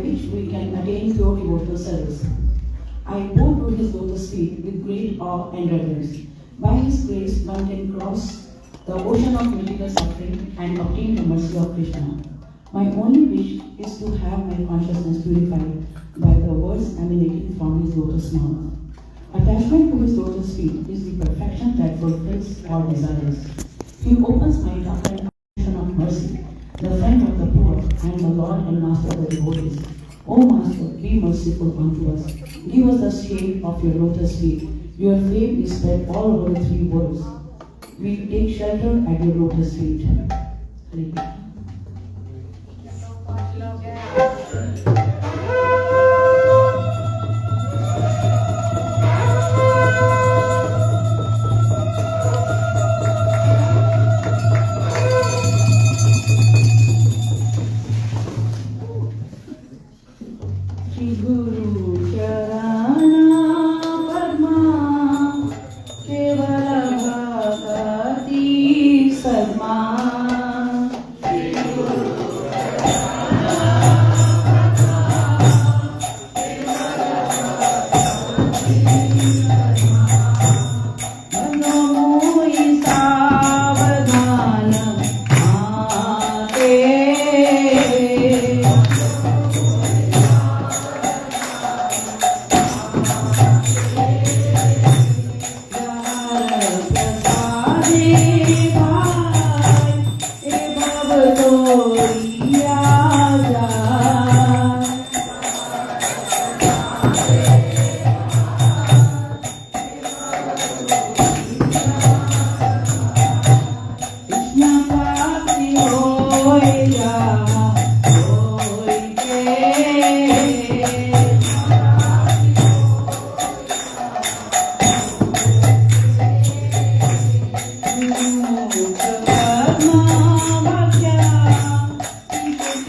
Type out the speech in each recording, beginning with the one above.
which we can attain pure devotional service. I bow to his lotus feet with great awe and reverence. By his grace, one can cross the ocean of material suffering and obtain the mercy of Krishna. My only wish is to have my consciousness purified by the words emanating from his lotus mouth. Attachment to his lotus feet is the perfection that fulfills all desires. He opens my darkened ocean of mercy, the friend of the poor and the Lord and Master of the devotees. O Master, be merciful unto us. Give us the shade of your lotus feet. Your flame is spread all over the three worlds. We take shelter at your lotus feet.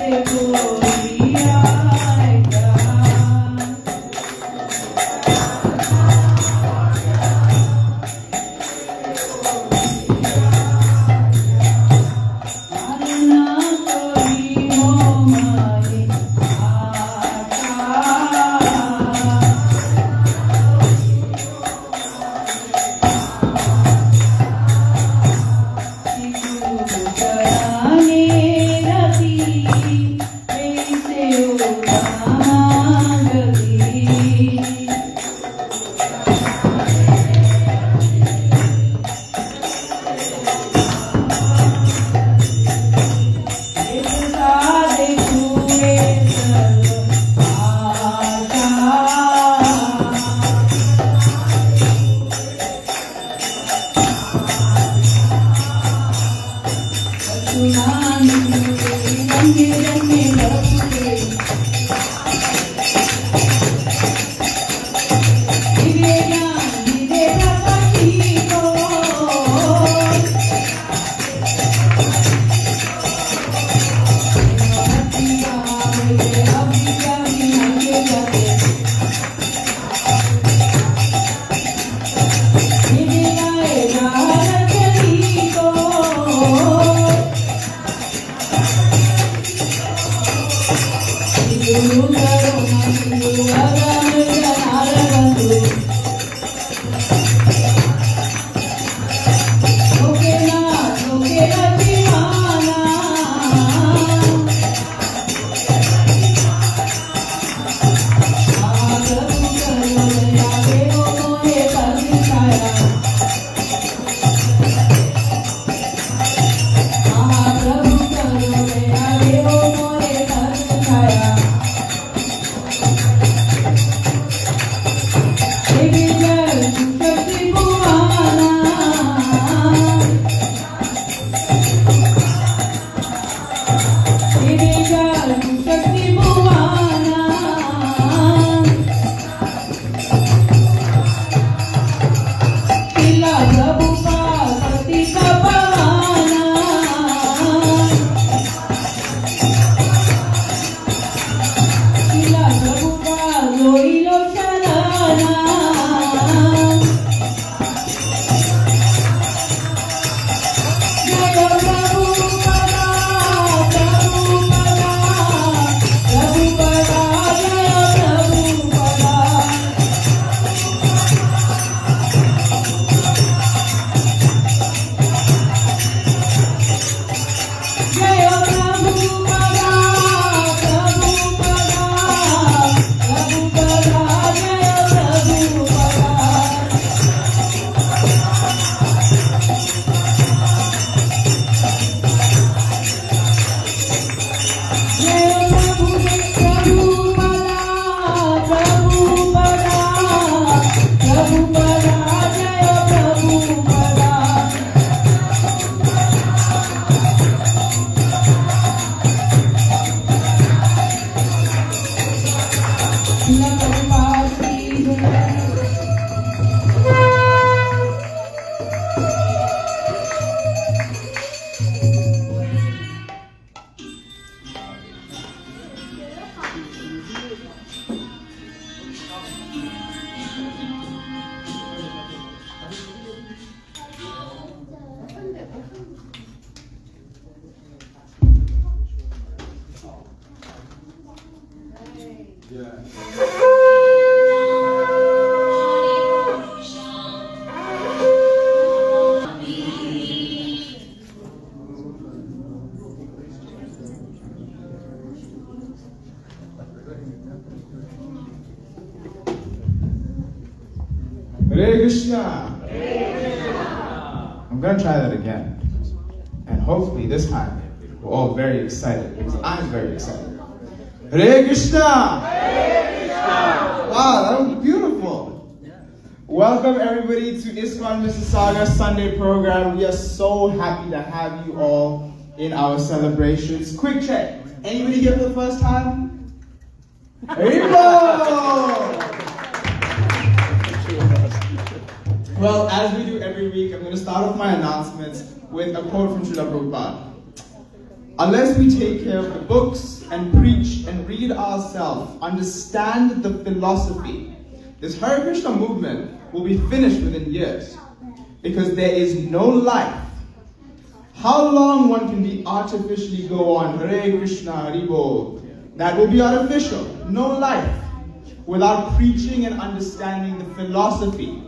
Hare Krishna. Hare Krishna. I'm going to try that again. And hopefully this time we're all very excited, because I'm very excited. Hare Krishna. Hare Krishna. Wow, that was beautiful. Welcome everybody to Iskcon Mississauga Sunday program. We are so happy to have you all in our celebrations. Quick check. Anybody here for the first time? There you go. Well, as we do every week, I'm going to start off my announcements with a quote from Srila Prabhupada. Unless we take care of the books and preach and read ourselves, understand the philosophy, this Hare Krishna movement will be finished within years, because there is no life. How long one can be artificially go on Hare Krishna, Hari Bol? That will be artificial. No life without preaching and understanding the philosophy.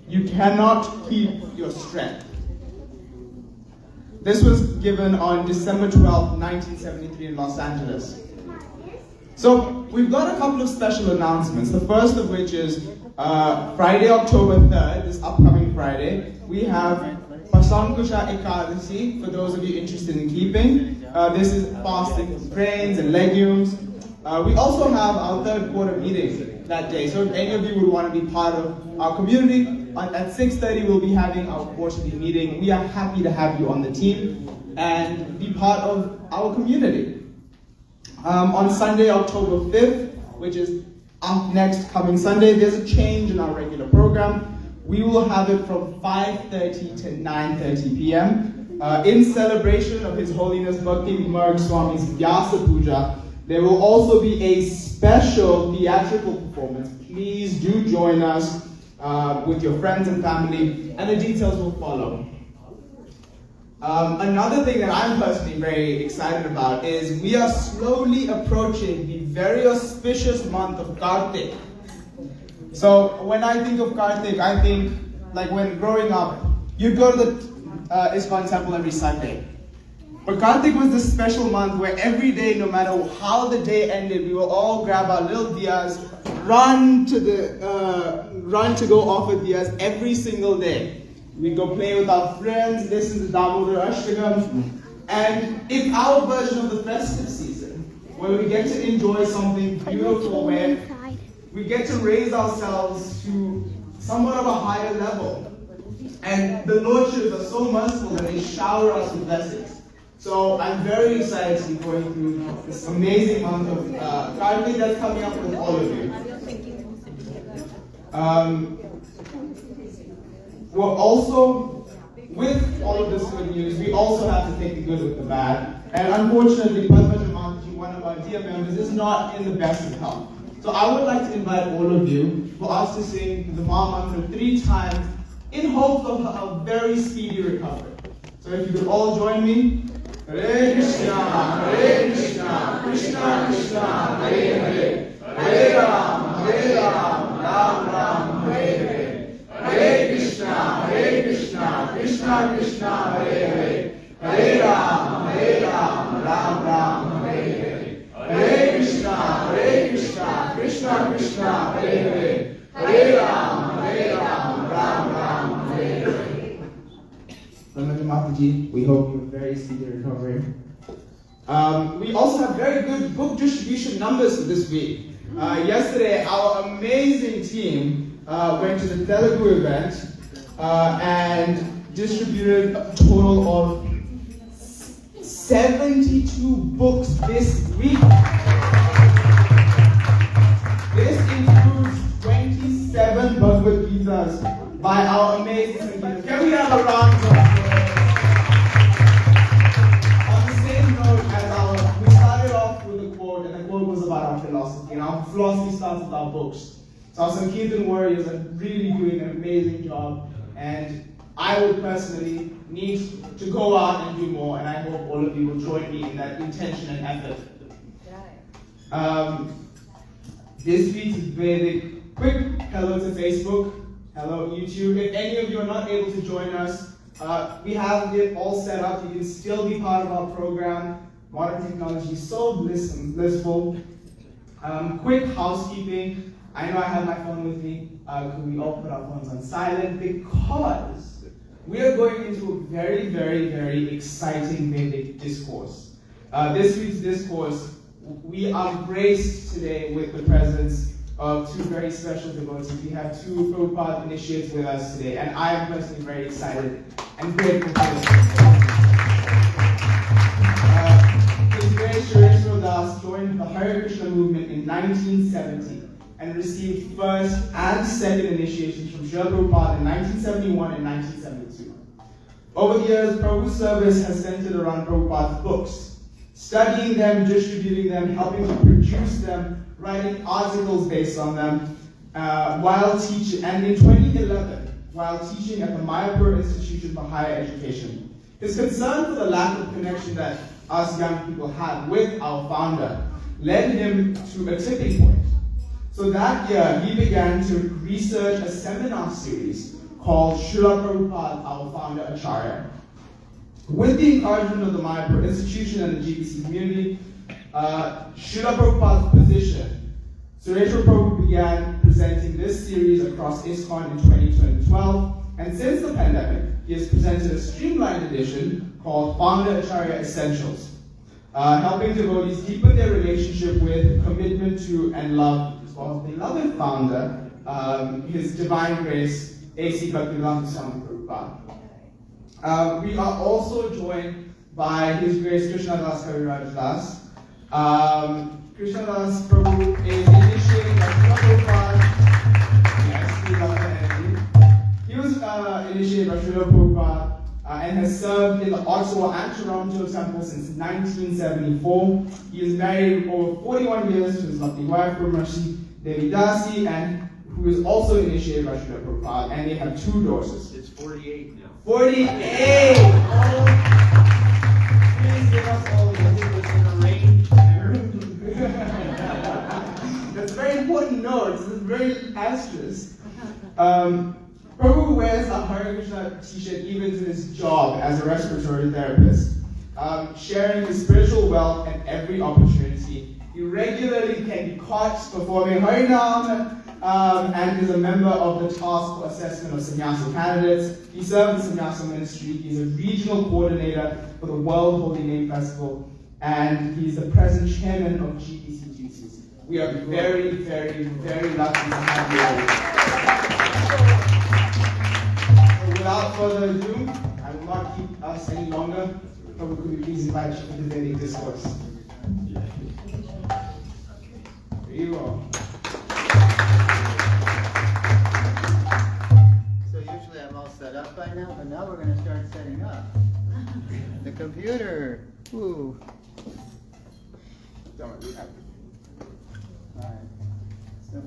You cannot keep your strength. This was given on December 12, 1973 in Los Angeles. So we've got a couple of special announcements. The first of which is Friday, October 3rd, this upcoming Friday, we have Pasankusha Ekadasi, for those of you interested in keeping. This is fasting from grains and legumes. We also have our third quarter meeting that day. So if any of you would want to be part of our community, at 6:30 we'll be having our quarterly meeting. We are happy to have you on the team and be part of our community. On Sunday, October 5th, which is up next coming Sunday, there's a change in our regular program. We will have it from 5:30 to 9:30 p.m. In celebration of His Holiness Bhakti Marg Swami's Vyasa Puja. There will also be a special theatrical performance. Please do join us with your friends and family, and the details will follow. Another thing that I'm personally very excited about is we are slowly approaching the very auspicious month of Kartik. So when I think of Kartik, I think like when growing up, you'd go to the Iskcon temple every Sunday. But Kartik was this special month where every day, no matter how the day ended, we will all grab our little diyas, run to go offer diyas every single day. We'd go play with our friends, listen to Damodar Ashtakam, and it's our version of the festive season, where we get to enjoy something beautiful, where we get to raise ourselves to somewhat of a higher level. And the Lordships are so merciful that they shower us with blessings. So I'm very excited to be going through this amazing month of Kartik that's coming up with all of you. We're also, with all of this good news, we also have to take the good with the bad. And unfortunately, Padma Jamanji, one of our dear members, is not in the best of health. So I would like to invite all of you for us to sing the Maha Mantra 3 times in hopes of a very speedy recovery. So if you could all join me. Hare Krishna, Krishna Krishna, Hare Hare, Hare Ram, Ram Ram, Hare Hare. Hare Krishna, Krishna Krishna, Hare Hare, Hare Ram, Ram Ram, Hare Hare. Hare Krishna, Krishna Krishna, Hare Hare, Hare Ram, Ram Ram, Hare Hare. Ramana Mataji, we hope you have very speedy recovery. We also have very good book distribution numbers for this week. Yesterday, our amazing team went to the Telugu event and distributed a total of 72 books this week. This includes 27 Bhagavad Gitas by our amazing Sangeeta. Can we have a round of applause? On the same note as we started off with a quote, and the quote was about our philosophy, and our philosophy starts with our books. So our Sankirtan warriors are really doing an amazing job, and I would personally need to go out and do more, and I hope all of you will join me in that intention and effort. This speech is very quick hello to Facebook, hello YouTube. If any of you are not able to join us, we have it all set up. You can still be part of our program. Modern technology is so blissful. Quick housekeeping. I know I have my phone with me. Could we all put our phones on silent? Because we are going into a very, very, very exciting Vedic discourse. This week's discourse, we are graced today with the presence of two very special devotees. We have two Prabhupada initiates with us today, and I am personally very excited and grateful for this. His Grace Sureshwar Das joined the Hare Krishna movement in 1970 and received first and second initiations from Srila Prabhupada in 1971 and 1972. Over the years, Prabhu's service has centered around Prabhupada's books, studying them, distributing them, helping to produce them, writing articles based on them, while teaching, and in 2011, while teaching at the Mayapur Institution for Higher Education. His concern for the lack of connection that us young people have with our founder led him to a tipping point. So that year, he began to research a seminar series called Srila Prabhupada, our founder Acharya. With the encouragement of the Mayapur Institution and the GBC community, Srila Prabhupada's position, Sureshwar Prabhu began presenting this series across Iskcon in 2012, and since the pandemic, he has presented a streamlined edition called Founder Acharya Essentials, helping devotees deepen their relationship with, commitment to, and love of the beloved founder, His Divine Grace, A.C. Bhaktivedanta Swami Prabhupada. We are also joined by His Grace Krishna Das Kaviraj Das. Krishna Das Prabhu is initiated by Srila Prabhupada. Yes, we love the energy. He was initiated by Srila Prabhupada and has served in the Ottawa and Toronto temple since 1974. He is married over 41 years to his lovely wife, Brahmashi Devi Dasi, and who is also initiated by Srila Prabhupada, and they have two daughters. It's 48 now. 48! Oh, please give us all the Arranged marriage. That's a very important note. It's a very asterisk. Prabhu wears a Hare Krishna t-shirt even to his job as a respiratory therapist, sharing his spiritual wealth at every opportunity. He regularly can be caught performing Harinam, and is a member of the task for assessment of sannyasa candidates. He serves in the sannyasa ministry. He's a regional coordinator for the World Holy Name Festival, and he's the present chairman of GBC duties. We are very, very, very lucky to have you. So without further ado, I will not keep us any longer. Prabhu, could we please invite you to the Vedic discourse? Here you go. Usually I'm all set up by now, but now we're going to start setting up. The computer. Ooh. Don't worry, we have All right. So.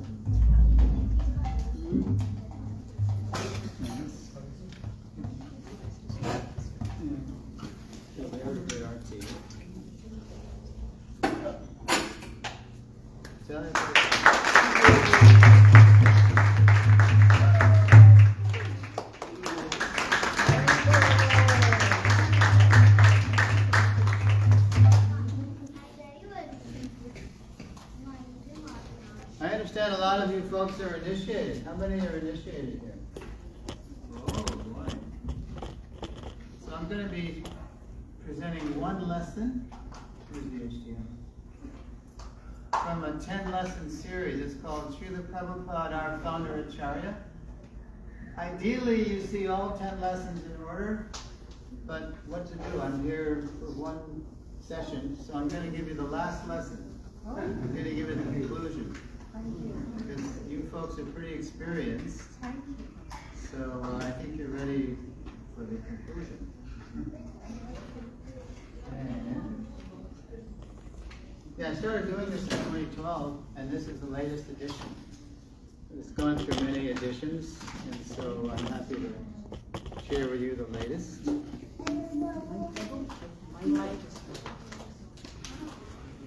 I understand a lot of you folks are initiated. How many are initiated here? Oh, boy. So I'm going to be presenting one lesson. Here's the HDM. From a 10-lesson series. It's called Srila Prabhupada, Our Founder Acharya. Ideally, you see all 10 lessons in order, but what to do? I'm here for one session, so I'm going to give you the last lesson. I'm going to give you the conclusion. Because you folks are pretty experienced, so I think you're ready for the conclusion. And yeah, I started doing this in 2012, and this is the latest edition. It's gone through many editions, and so I'm happy to share with you the latest.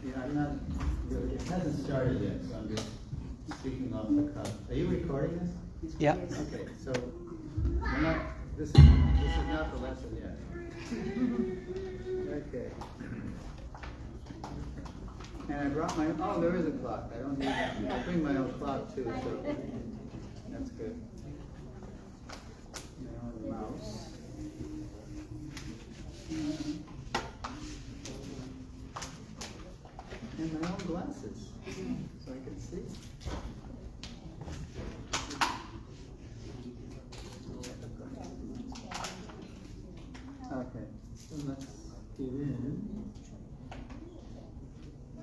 Yeah, I'm not. It hasn't started yet, so I'm just speaking off the cuff. Are you recording this? Yeah. Okay, so we're not, this is not the lesson yet. Okay. And I brought my, oh, there is a clock. I don't need that. I bring my own clock too, so that's good. My own mouse. And my own glasses, so I can see. Okay, so let's get in.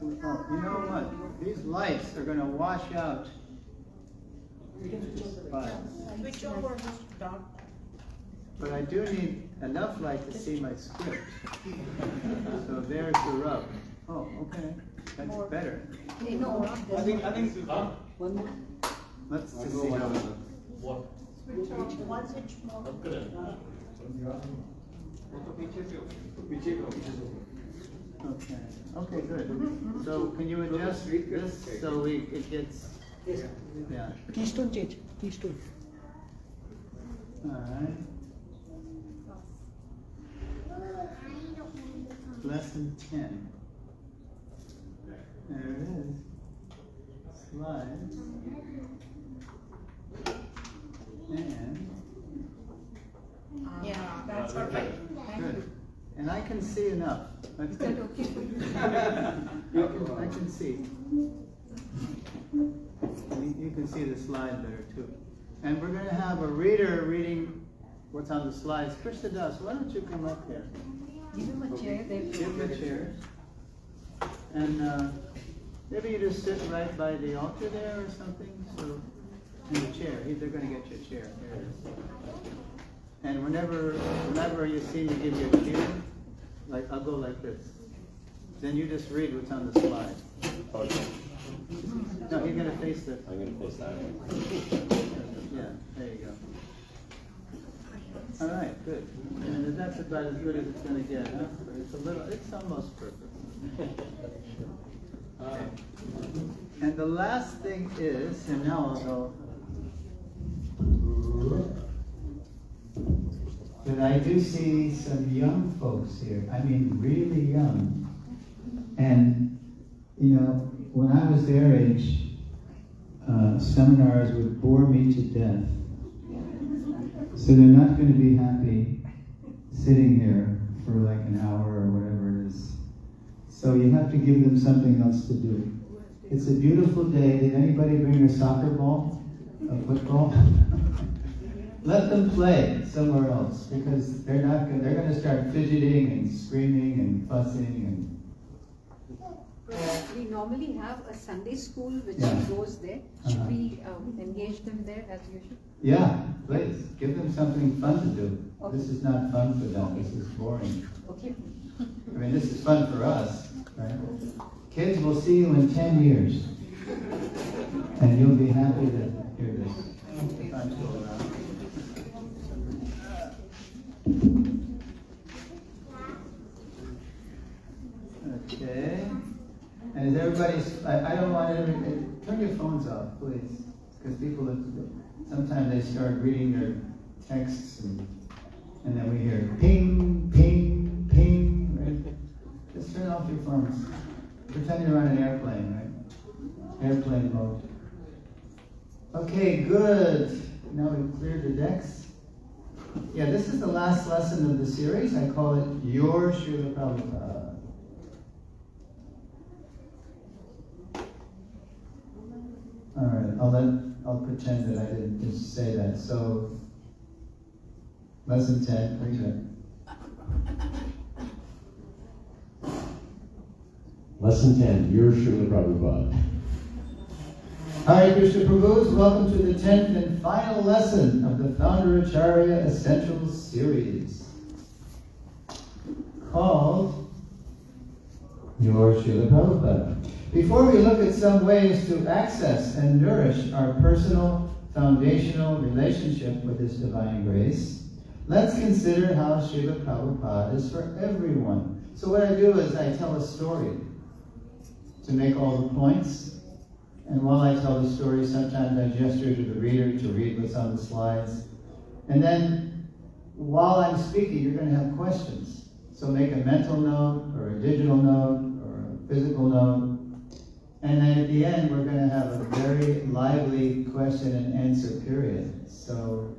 Oh, you know what? These lights are going to wash out. Switch over, Mr. Doc. But I do need enough light to see my script. So there's the rub. Oh, okay. That's better. No, I think, one more. Let's just see how it looks. Switch off, one switch more. Okay. Okay, good. So can you adjust this so it gets, yeah. Keystone change. Keystone. All right. Lesson 10. There it is. Slides. And Yeah, that's perfect. Thank good. you. And I can see enough. That's Is that good. okay? I can see. You can see the slide better too. And we're going to have a reader reading what's on the slides. Krishna Das, why don't you come up here? Give him a chair there. Give the chairs. And maybe you just sit right by the altar there or something. So, in the chair. They're going to get you a chair. There it is. And whenever you see me give you a cue, like I'll go like this. Then you just read what's on the slide. Okay. No, you're going to face the. I'm going to face that way. Yeah, there you go. All right, good. And that's about as good as it's going to get, huh? It's almost perfect. And the last thing is, and now I'll go. But I do see some young folks here. I mean, really young. And, you know, when I was their age, seminars would bore me to death. So they're not going to be happy sitting here for like an hour or whatever it is. So you have to give them something else to do. It's a beautiful day. Did anybody bring a soccer ball? A football? Let them play somewhere else, because they're going to start fidgeting and screaming and fussing and. We normally have a Sunday school which Yeah. goes there. Should we engage them there as usual? Yeah, please give them something fun to do. Okay. This is not fun for them. This is boring. Okay. I mean, this is fun for us, right? Kids, will see you in 10 years, and you'll be happy to hear this. Time's still around. Okay. And is everybody's, I don't want everybody, turn your phones off, please. Because people, sometimes they start reading their texts and then we hear ping, ping, ping, right? Just turn off your phones. Pretend you're on an airplane, right? Airplane mode. Okay, good. Now we've cleared the decks. Yeah, this is the last lesson of the series. I call it Your Srila Prabhupada. All right, I'll pretend that I didn't just say that. So, lesson 10, pretty good. Lesson 10, Your Srila Prabhupada. Hare Krishna Prabhus, welcome to the 10th and final lesson of the Founder Acharya Essentials series, called Your Srila Prabhupada. Before we look at some ways to access and nourish our personal, foundational relationship with this divine grace, let's consider how Srila Prabhupada is for everyone. So what I do is I tell a story to make all the points, And while I tell the story, sometimes I gesture to the reader to read what's on the slides. And then, while I'm speaking, you're going to have questions. So make a mental note, or a digital note, or a physical note. And then at the end, we're going to have a very lively question and answer period. So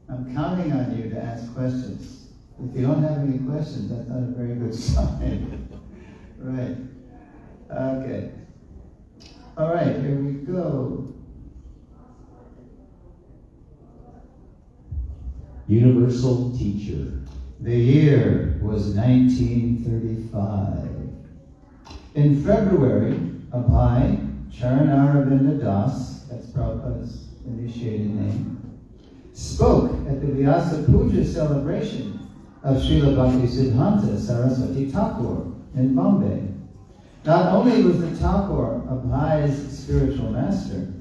I'm counting on you to ask questions. If you don't have any questions, that's not a very good sign. Right. Okay. All right, here we go. Universal teacher. The year was 1935. In February, Abhay Charanaravinda Das, that's Prabhupada's initiated name, spoke at the Vyasa Puja celebration of Srila Bhaktisiddhanta Saraswati Thakur in Bombay. Not only was the Thakur Abhay's spiritual master,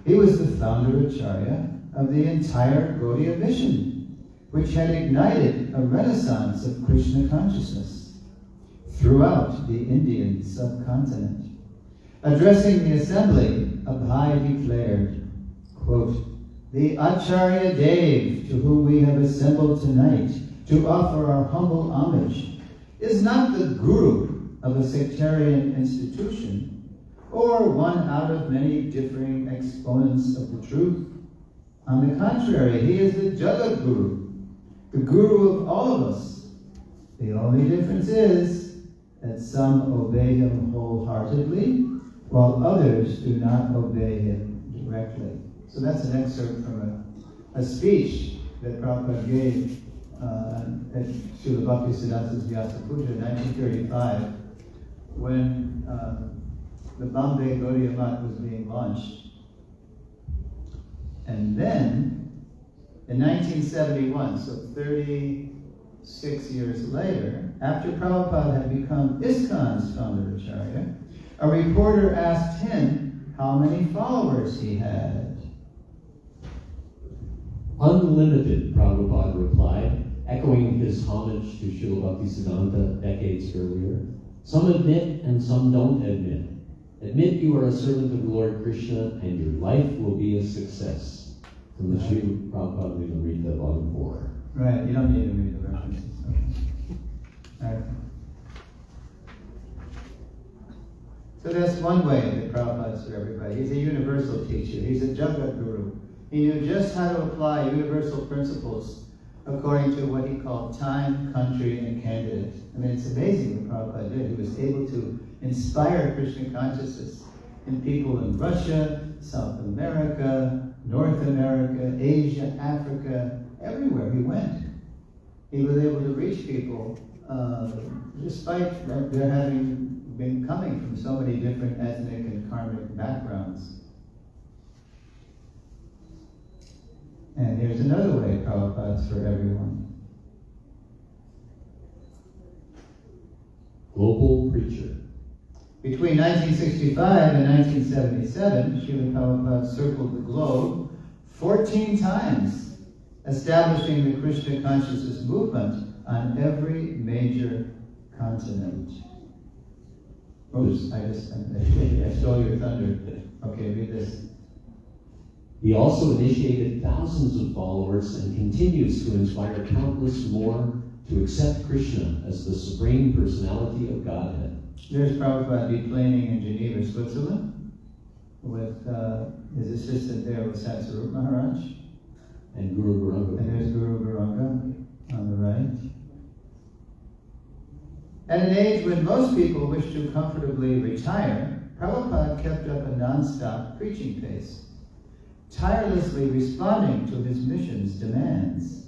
he was the founder Acharya of the entire Gaudiya mission, which had ignited a renaissance of Krishna consciousness throughout the Indian subcontinent. Addressing the assembly, Abhay declared, quote, "The Acharya Dev, to whom we have assembled tonight to offer our humble homage, is not the guru of a sectarian institution, or one out of many differing exponents of the truth. On the contrary, he is the Jagat Guru, the guru of all of us. The only difference is that some obey him wholeheartedly, while others do not obey him directly." So that's an excerpt from a speech that Prabhupada gave at Srila Bhaktisiddhanta's Vyasa Puja in 1935, when the Bombay Gaudiya Math was being launched. And then, in 1971, so 36 years later, after Prabhupada had become Iskcon's founder Acharya, a reporter asked him how many followers he had. Unlimited, Prabhupada replied, echoing his homage to Srila Bhaktisiddhanta decades earlier. Some admit and some don't admit. Admit you are a servant of the Lord Krishna and your life will be a success. From the Srila Prabhupada Lila Rita, Volume 4. Right, you don't need to read the references. Okay. All right. So that's one way that Prabhupada's for everybody. He's a universal teacher. He's a Jagat Guru. He knew just how to apply universal principles according to what he called time, country, and candidate. I mean, it's amazing what Prabhupada did. He was able to inspire Krishna consciousness in people in Russia, South America, North America, Asia, Africa, everywhere he went. He was able to reach people despite their having been coming from so many different ethnic and karmic backgrounds. And here's another way Prabhupada's for everyone. Global preacher. Between 1965 and 1977, Srila Prabhupada circled the globe 14 times, establishing the Krishna consciousness movement on every major continent. Oops, I stole your thunder. Okay, read this. He also initiated thousands of followers and continues to inspire countless more to accept Krishna as the Supreme Personality of Godhead. There's Prabhupada deplaning in Geneva, Switzerland, with his assistant there with Satsarup Maharaj. And Guru Varanga. And there's Guru Varanga on the right. At an age when most people wish to comfortably retire, Prabhupada kept up a non-stop preaching pace, tirelessly responding to his mission's demands.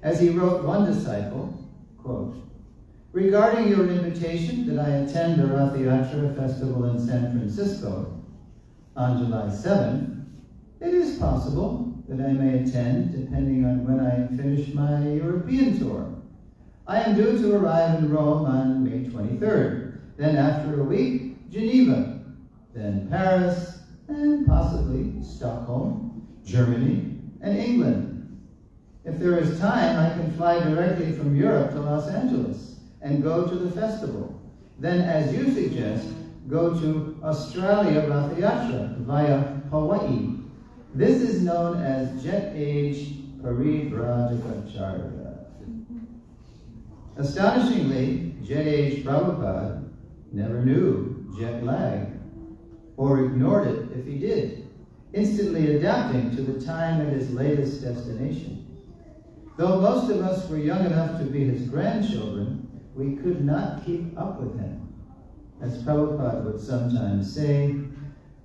As he wrote one disciple, quote, "Regarding your invitation that I attend the Rath Yatra festival in San Francisco on July 7th, it is possible that I may attend depending on when I finish my European tour. I am due to arrive in Rome on May 23rd, then after a week, Geneva, then Paris, and possibly Stockholm, Germany, and England. If there is time, I can fly directly from Europe to Los Angeles and go to the festival. Then, as you suggest, go to Australia Ratha Yatra via Hawaii. This is known as Jet Age Parivrajacharya. Astonishingly, Jet Age Prabhupada never knew jet lag or ignored it if he did, instantly adapting to the time at his latest destination. Though most of us were young enough to be his grandchildren, we could not keep up with him. As Prabhupada would sometimes say,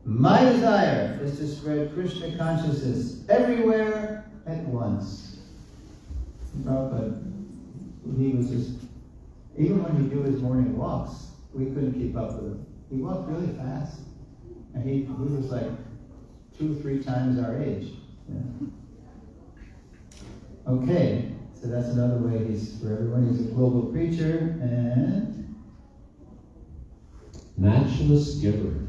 my desire is to spread Krishna consciousness everywhere at once. Prabhupada, he was just, even when he'd do his morning walks, we couldn't keep up with him. He walked really fast. And he was like 2-3 times our age. Yeah. Okay, so that's another way he's for everyone. He's a global preacher and matchless giver.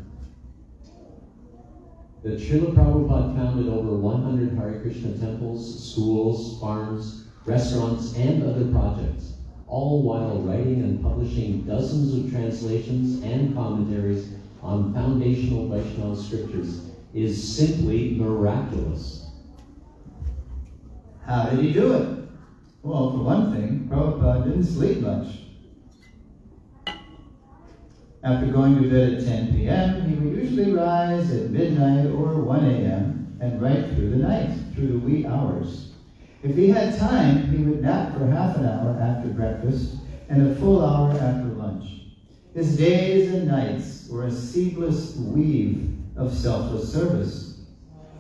That Srila Prabhupada founded over 100 Hare Krishna temples, schools, farms, restaurants, and other projects, all while writing and publishing dozens of translations and commentaries on foundational Vaishnava scriptures is simply miraculous. how did he do it? Well, for one thing, Prabhupada didn't sleep much. After going to bed at 10 p.m., he would usually rise at midnight or 1 a.m. and write through the night, through the wee hours. If he had time, he would nap for half an hour after breakfast and a full hour after lunch. His days and nights were a seamless weave of selfless service.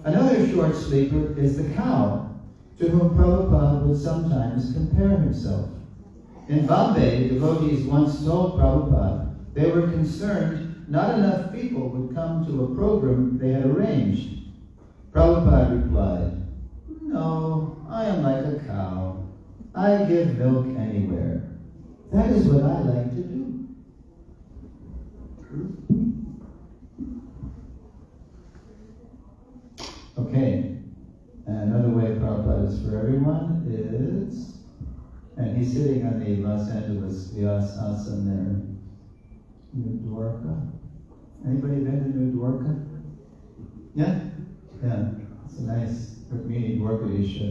Another short sleeper is the cow, to whom Prabhupada would sometimes compare himself. In Bombay, devotees once told Prabhupada they were concerned not enough people would come to a program they had arranged. Prabhupada replied, no, I am like a cow. I give milk anywhere. That is what I like to do. Okay, another way Prabhupada is for everyone is, and he's sitting on the Los Angeles Vyasasana there, New Dwarka. Anybody been to New Dwarka? Yeah? Yeah, it's a nice Rukmini Dwarkadesha,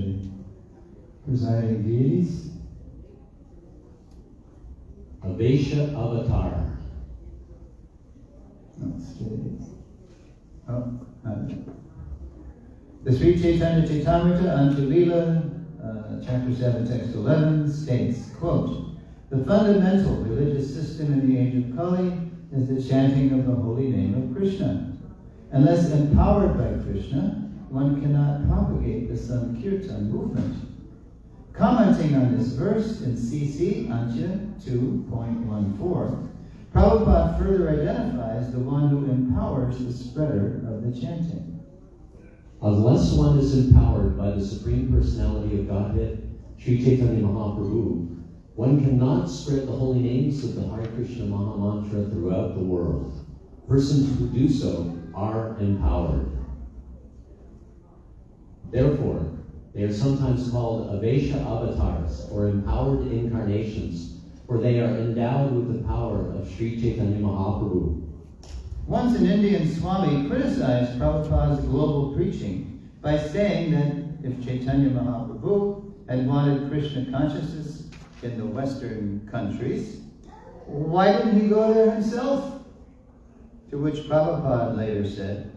the presiding deities. Avesha Avatar. The Sri Chaitanya Chaitamrita unto Leela, chapter 7, text 11, states, quote, the fundamental religious system in the age of Kali is the chanting of the holy name of Krishna. Unless empowered by Krishna, one cannot propagate the Sankirtan movement. Commenting on this verse in CC Antya 2.14, Prabhupada further identifies the one who empowers the spreader of the chanting. Unless one is empowered by the Supreme Personality of Godhead, Sri Chaitanya Mahaprabhu, one cannot spread the holy names of the Hare Krishna Maha Mantra throughout the world. Persons who do so are empowered. Therefore, they are sometimes called Avesha avatars, or empowered incarnations, for they are endowed with the power of Sri Chaitanya Mahaprabhu. Once an Indian Swami criticized Prabhupada's global preaching by saying that if Chaitanya Mahaprabhu had wanted Krishna consciousness in the Western countries, why didn't he go there himself? To which Prabhupada later said,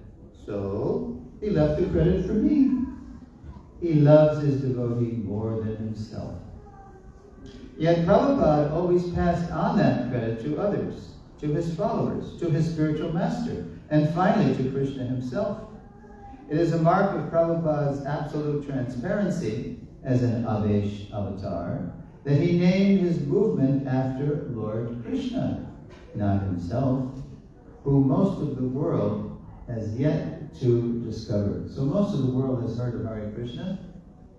so he left the credit for me. He loves his devotee more than himself. Yet Prabhupada always passed on that credit to others, to his followers, to his spiritual master, and finally to Krishna himself. It is a mark of Prabhupada's absolute transparency as an Avesh avatar that he named his movement after Lord Krishna, not himself, who most of the world has yet to discover. So most of the world has heard of Hare Krishna,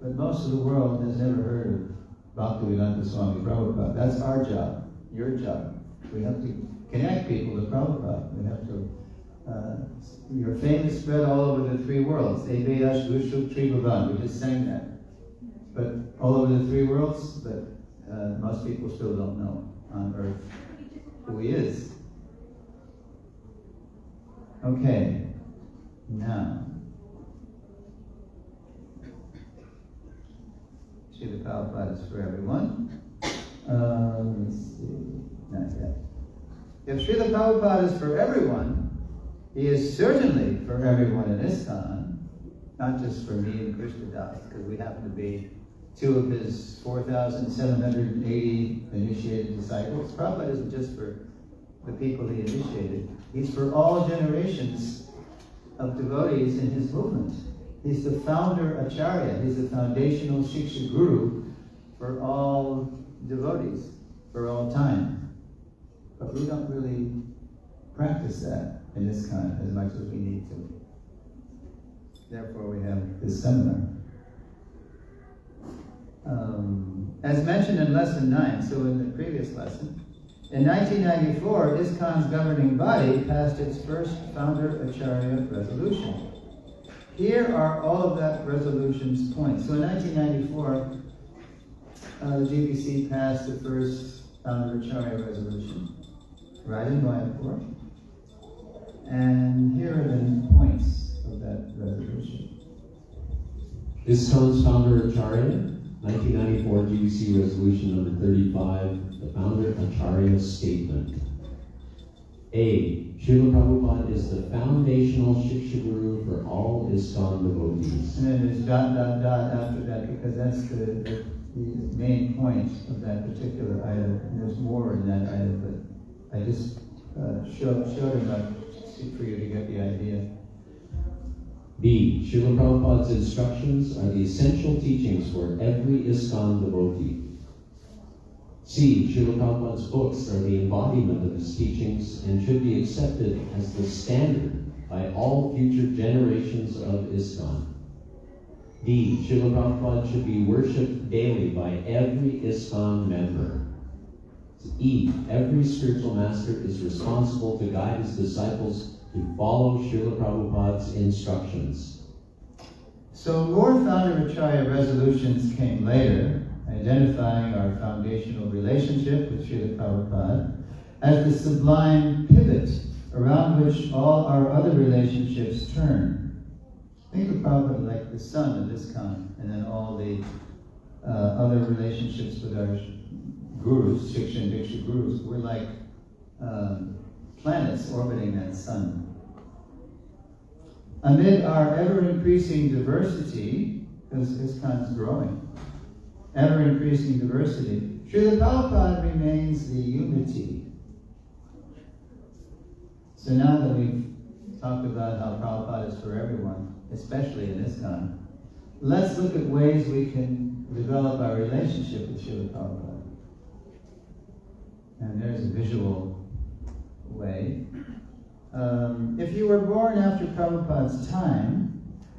but most of the world has never heard of Bhaktivedanta Swami Prabhupada. That's our job, your job. We have to connect people to Prabhupada. We have to, your fame is spread all over the three worlds. Eveyash Vishuk Tribhavan, we just sang that. But all over the three worlds, but most people still don't know on earth who he is. Okay, now, Srila Prabhupada is for everyone. Let's see, not yet. If Srila Prabhupada is for everyone, he is certainly for everyone in Iskcon, not just for me and Krishna Das, because we happen to be two of his 4,780 initiated disciples. Prabhupada isn't just for the people he initiated. He's for all generations of devotees in his movement. He's the founder Acharya. He's the foundational Shiksha Guru for all devotees, for all time. But we don't really practice that in Iskcon as much as we need to. Therefore, we have this seminar. As mentioned in lesson 9, so in the previous lesson, in 1994, Iskcon's governing body passed its first founder Acharya resolution. Here are all of that resolution's points. So in 1994, the GBC passed the first founder Acharya resolution, right in Mayapur. And here are the points of that resolution. Iskcon's founder Acharya, 1994 GBC Resolution number 35, the founder Acharya statement. A. Srila Prabhupada is the foundational Shiksha Guru for all Iskcon devotees. And then there's ... after that, because that's the main point of that particular item. And there's more in that item, but I just showed him up for you to get the idea. B. Srila Prabhupada's instructions are the essential teachings for every Iskcon devotee. C. Srila Prabhupada's books are the embodiment of his teachings and should be accepted as the standard by all future generations of Iskcon. D. Srila Prabhupada should be worshipped daily by every Iskcon member. E. Every spiritual master is responsible to guide his disciples to follow Srila Prabhupada's instructions. So more founder Acharya resolutions came later, identifying our foundational relationship with Srila Prabhupada as the sublime pivot around which all our other relationships turn. Think of Prabhupada like the sun of Iskcon, and then all the other relationships with our gurus, Shiksha and Diksha gurus. We're like planets orbiting that sun. Amid our ever-increasing diversity, because Iskcon is growing, ever-increasing diversity, Srila Prabhupada remains the unity. So now that we've talked about how Prabhupada is for everyone, especially in Iskcon, let's look at ways we can develop our relationship with Srila Prabhupada. And there's a visual way. If you were born after Prabhupada's time,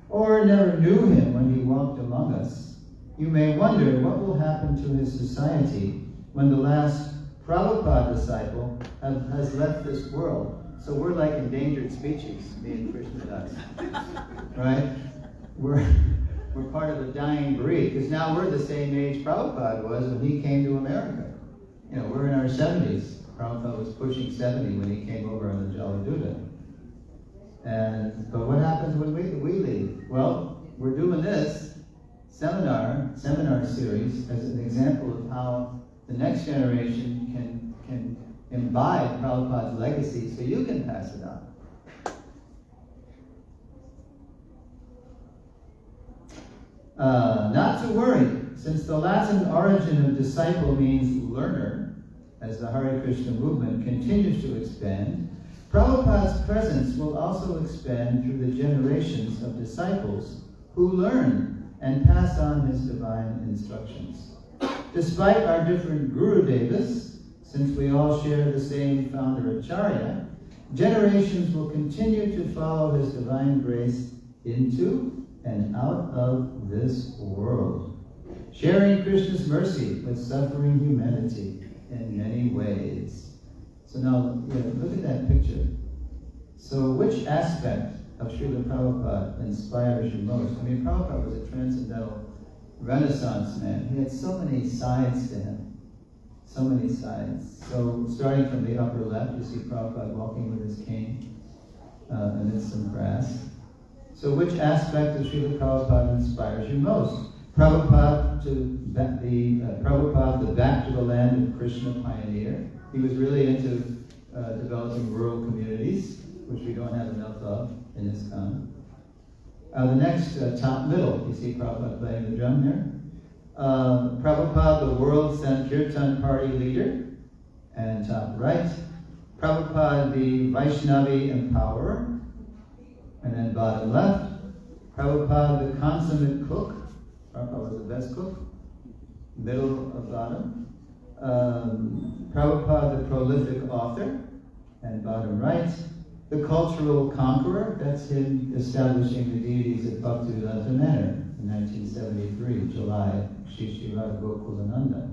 or never knew him when he walked among us, you may wonder what will happen to his society when the last Prabhupada disciple has left this world. So we're like endangered species, me and Krishna Das. Right? We're part of a dying breed, because now we're the same age Prabhupada was when he came to America. You know, we're in our 70s. Prabhupada was pushing 70 when he came over on the Jaladuta. But what happens when we leave? Well, we're doing this seminar series as an example of how the next generation can imbibe Prabhupada's legacy so you can pass it on. Not to worry, since the Latin origin of disciple means learner, as the Hare Krishna movement continues to expand, Prabhupada's presence will also expand through the generations of disciples who learn and pass on his divine instructions. Despite our different Guru Devas, since we all share the same founder Acharya, generations will continue to follow his divine grace into and out of this world, sharing Krishna's mercy with suffering humanity in many ways. So now, look at that picture. So which aspect of Srila Prabhupada inspires you most? I mean, Prabhupada was a transcendental Renaissance man. He had so many sides to him. So many sides. So starting from the upper left, you see Prabhupada walking with his cane in amidst some grass. So which aspect of Srila Prabhupada inspires you most? Prabhupada, the back to the land of Krishna pioneer. He was really into developing rural communities, which we don't have enough of in Iskcon. The next top middle, you see Prabhupada playing the drum there. Prabhupada, the world Sankirtan party leader. And top right, Prabhupada, the Vaishnavi empowerer. And then bottom left, Prabhupada, the consummate cook. Prabhupada was the best cook. Middle of bottom. Prabhupada, the prolific author. And bottom right, the cultural conqueror. That's him establishing the deities at Bhaktivedanta Manor in 1973, July, Shri Radha Gokulananda.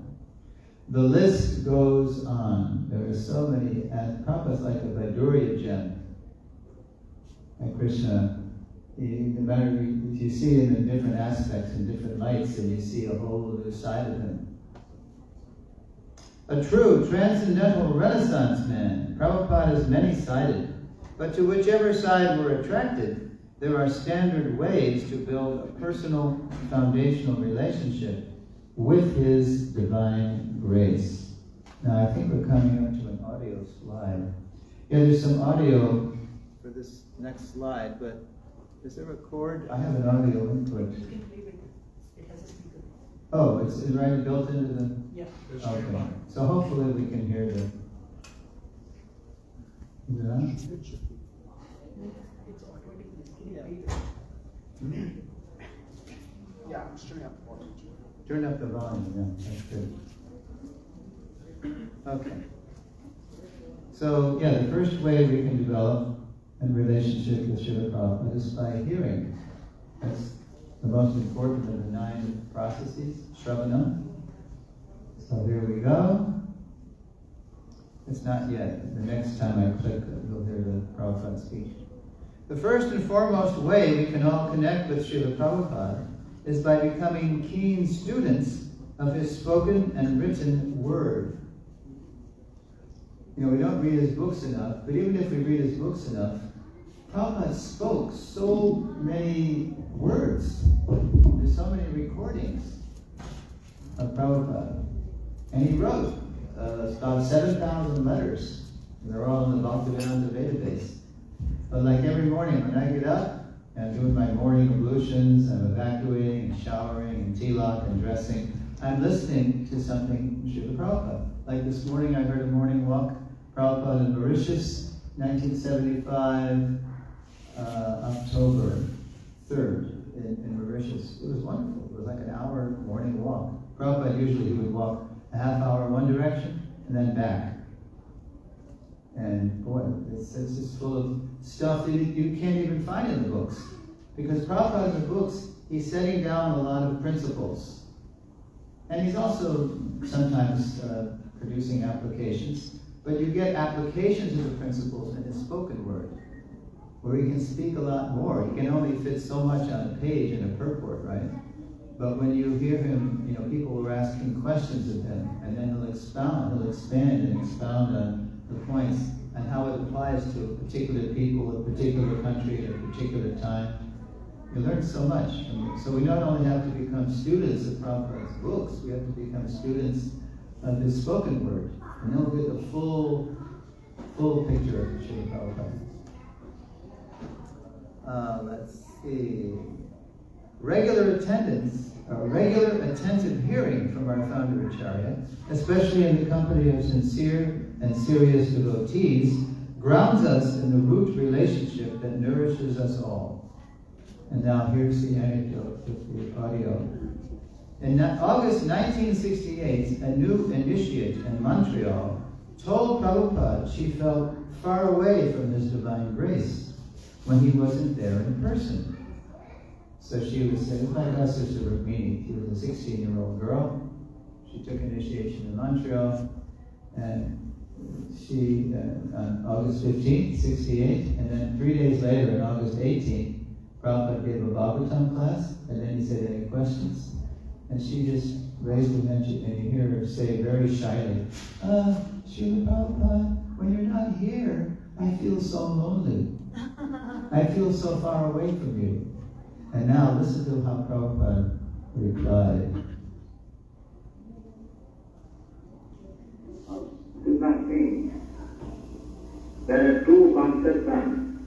The list goes on. There are so many, and Prabhupada's like a Vaidurya gem. And Krishna, no matter if you see him in different aspects, in different lights, and you see a whole new side of him. A true transcendental Renaissance man. Prabhupada is many-sided, but to whichever side we're attracted, there are standard ways to build a personal, foundational relationship with his divine grace. Now I think we're coming up to an audio slide. Yeah, there's some audio for this next slide, but is there a cord? I have an audio input. It has a speaker. Oh, it's right built into the... Yeah. Okay. So hopefully we can hear the... Yeah? It's automatically. Yeah, I'm just turning up the volume. Turn up the volume, yeah, that's good. Okay. So, yeah, the first way we can develop a relationship with Srila Prabhupada is by hearing. That's the most important of the 9 processes, Shravana. So here we go. It's not yet. The next time I click, you'll hear the Prabhupada speech. The first and foremost way we can all connect with Srila Prabhupada is by becoming keen students of his spoken and written word. You know, we don't read his books enough, but even if we read his books enough, Prabhupada spoke so many words. There's so many recordings of Prabhupada. And he wrote about 7,000 letters. They're all in the Bhaktivedanta database. But like every morning when I get up, and I'm doing my morning ablutions, I'm evacuating, and showering, and tilak, and dressing, I'm listening to something from Srila Prabhupada. Like this morning I heard a morning walk, Prabhupada in Mauritius, 1975, October 3rd in Mauritius. It was wonderful. It was like an hour morning walk. Prabhupada usually he would walk a half hour one direction and then back. And boy, it's just full of stuff that you can't even find in the books. Because Prabhupada in the books, he's setting down a lot of principles. And he's also sometimes producing applications. But you get applications of the principles in his spoken word, where he can speak a lot more. He can only fit so much on a page in a purport, right? But when you hear him, you know, people were asking questions of him, and then he'll expand and expound on the points and how it applies to particular people, a particular country, at a particular time. You learn so much. So we not only have to become students of Prabhupada's books, we have to become students of his spoken word. And then we'll get the full picture of the Srila Prabhupada. Let's see. Regular attentive hearing from our founder Acharya, especially in the company of sincere and serious devotees, grounds us in the root relationship that nourishes us all. And now here's the anecdote with the audio. In August 1968, a new initiate in Montreal told Prabhupada she felt far away from his divine grace when he wasn't there in person. So she was saying, my god sister Rukmini, she was a 16-year-old girl. She took initiation in Montreal, and she, on August 15th, 68, and then 3 days later, on August 18th, Prabhupada gave a Bhagavatam class, and then he said, any questions? And she just raised her hand, and you hear her say very shyly, Srila Prabhupada, when you're not here, I feel so lonely. I feel so far away from you. And now listen to how Prabhupada replied. Do not think. There are two conceptions,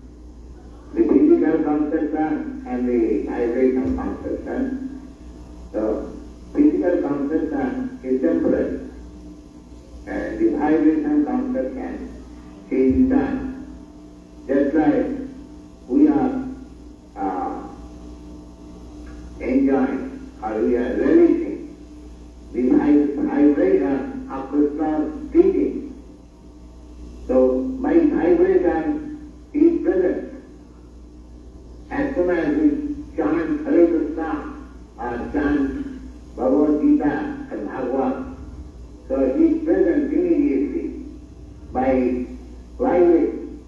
the physical conception and the vibration conception. The physical conception is temporary, and the vibration conception is done. Just like we are enjoying or we are relishing the vibration of Krishna's teaching. So my vibration is present. As soon as we chant Hare Krishna or chant Bhagavad Gita and Bhagavad, so he is present immediately by vibration.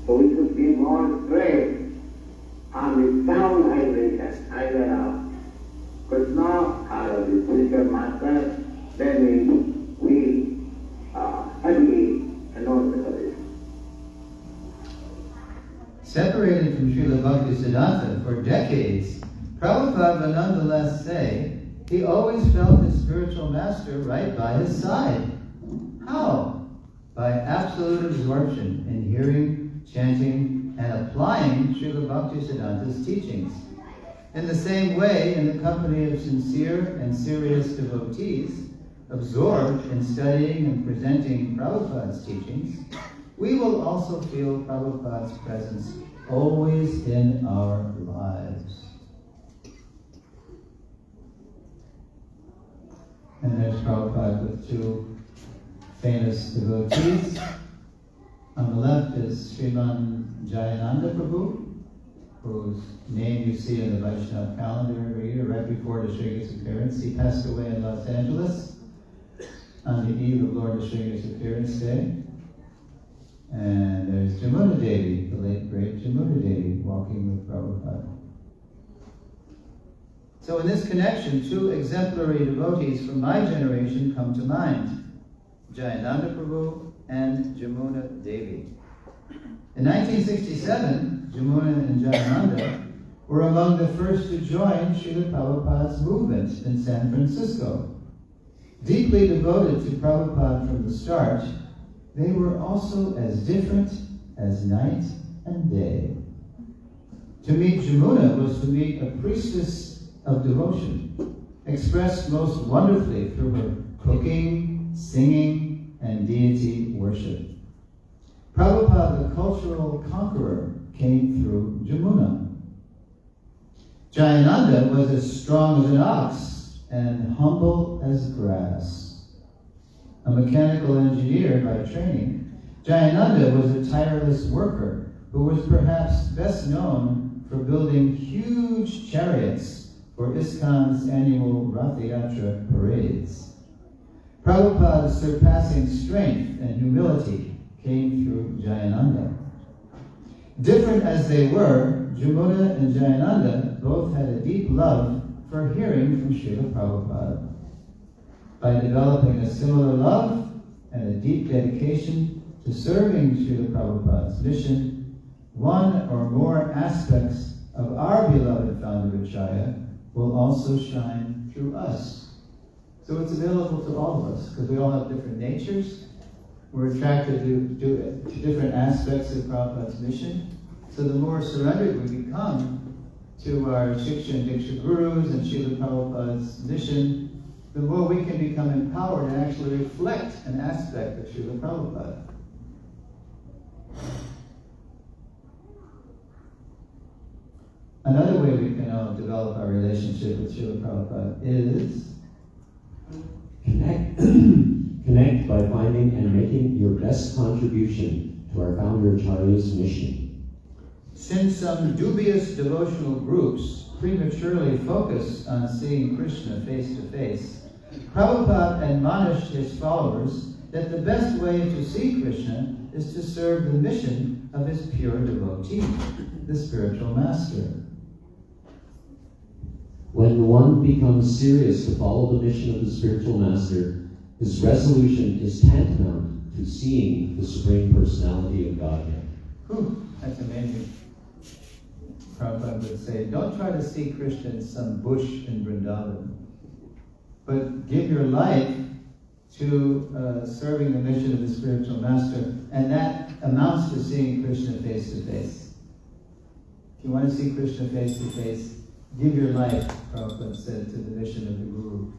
So we should give more stress on the sound vibration, either of Krishna or of the spiritual master, then we happily announce the Hare. Separated from Srila Bhaktisiddhanta for decades, Prabhupada would nonetheless say he always felt his spiritual master right by his side. How? By absolute absorption in hearing, chanting, and applying Srila Bhaktisiddhanta's teachings. In the same way, in the company of sincere and serious devotees, absorbed in studying and presenting Prabhupada's teachings, we will also feel Prabhupada's presence always in our lives. And there's Prabhupada with two famous devotees. On the left is Sriman Jayananda Prabhu, whose name you see in the Vaishnava calendar every year, right before Dashrega's appearance. He passed away in Los Angeles on the eve of Lord Dashrega's appearance day. And there's Jamuna Devi, the late great Jamuna Devi, walking with Prabhupada. So in this connection, two exemplary devotees from my generation come to mind, Jayananda Prabhu and Jamuna Devi. In 1967, Jamuna and Jayananda were among the first to join Srila Prabhupada's movement in San Francisco. Deeply devoted to Prabhupada from the start, they were also as different as night and day. To meet Jamuna was to meet a priestess of devotion, expressed most wonderfully through her cooking, singing, and deity worship. Prabhupada, the cultural conqueror, came through Jamuna. Jayananda was as strong as an ox and humble as grass. A mechanical engineer by training, Jayananda was a tireless worker who was perhaps best known for building huge chariots for Iskcon's annual Rath Yatra parades. Prabhupada's surpassing strength and humility came through Jayananda. Different as they were, Jamuna and Jayananda both had a deep love for hearing from Srila Prabhupada. By developing a similar love and a deep dedication to serving Srila Prabhupada's mission, one or more aspects of our beloved founder Acharya will also shine through us. So it's available to all of us, because we all have different natures. We're attracted to different aspects of Prabhupada's mission. So the more surrendered we become to our Shiksha and Diksha Gurus and Srila Prabhupada's mission, the more we can become empowered and actually reflect an aspect of Srila Prabhupada. Another way we can develop our relationship with Srila Prabhupada is Connect by finding and making your best contribution to our founder Acharya's mission. Since some dubious devotional groups prematurely focus on seeing Krishna face to face, Prabhupada admonished his followers that the best way to see Krishna is to serve the mission of his pure devotee, the spiritual master. When one becomes serious to follow the mission of the spiritual master, his resolution is tantamount to seeing the Supreme Personality of Godhead. Whew, that's amazing. Prabhupada would say, don't try to see Krishna in some bush in Vrindavan, but give your life to serving the mission of the spiritual master, and that amounts to seeing Krishna face to face. If you want to see Krishna face to face, give your life, Prabhupada said, to the mission of the Guru.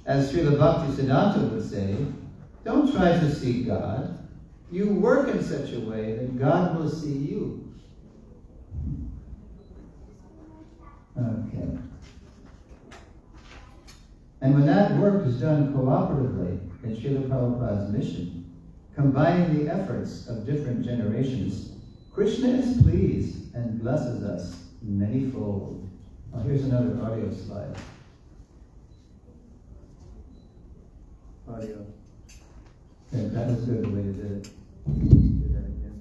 As Srila Bhaktisiddhanta would say, don't try to see God. You work in such a way that God will see you. Okay. And when that work is done cooperatively in Srila Prabhupada's mission, combining the efforts of different generations, Krishna is pleased and blesses us manyfold. Oh, here's another audio slide. Audio. Okay, that was good the way you did it. Do that again.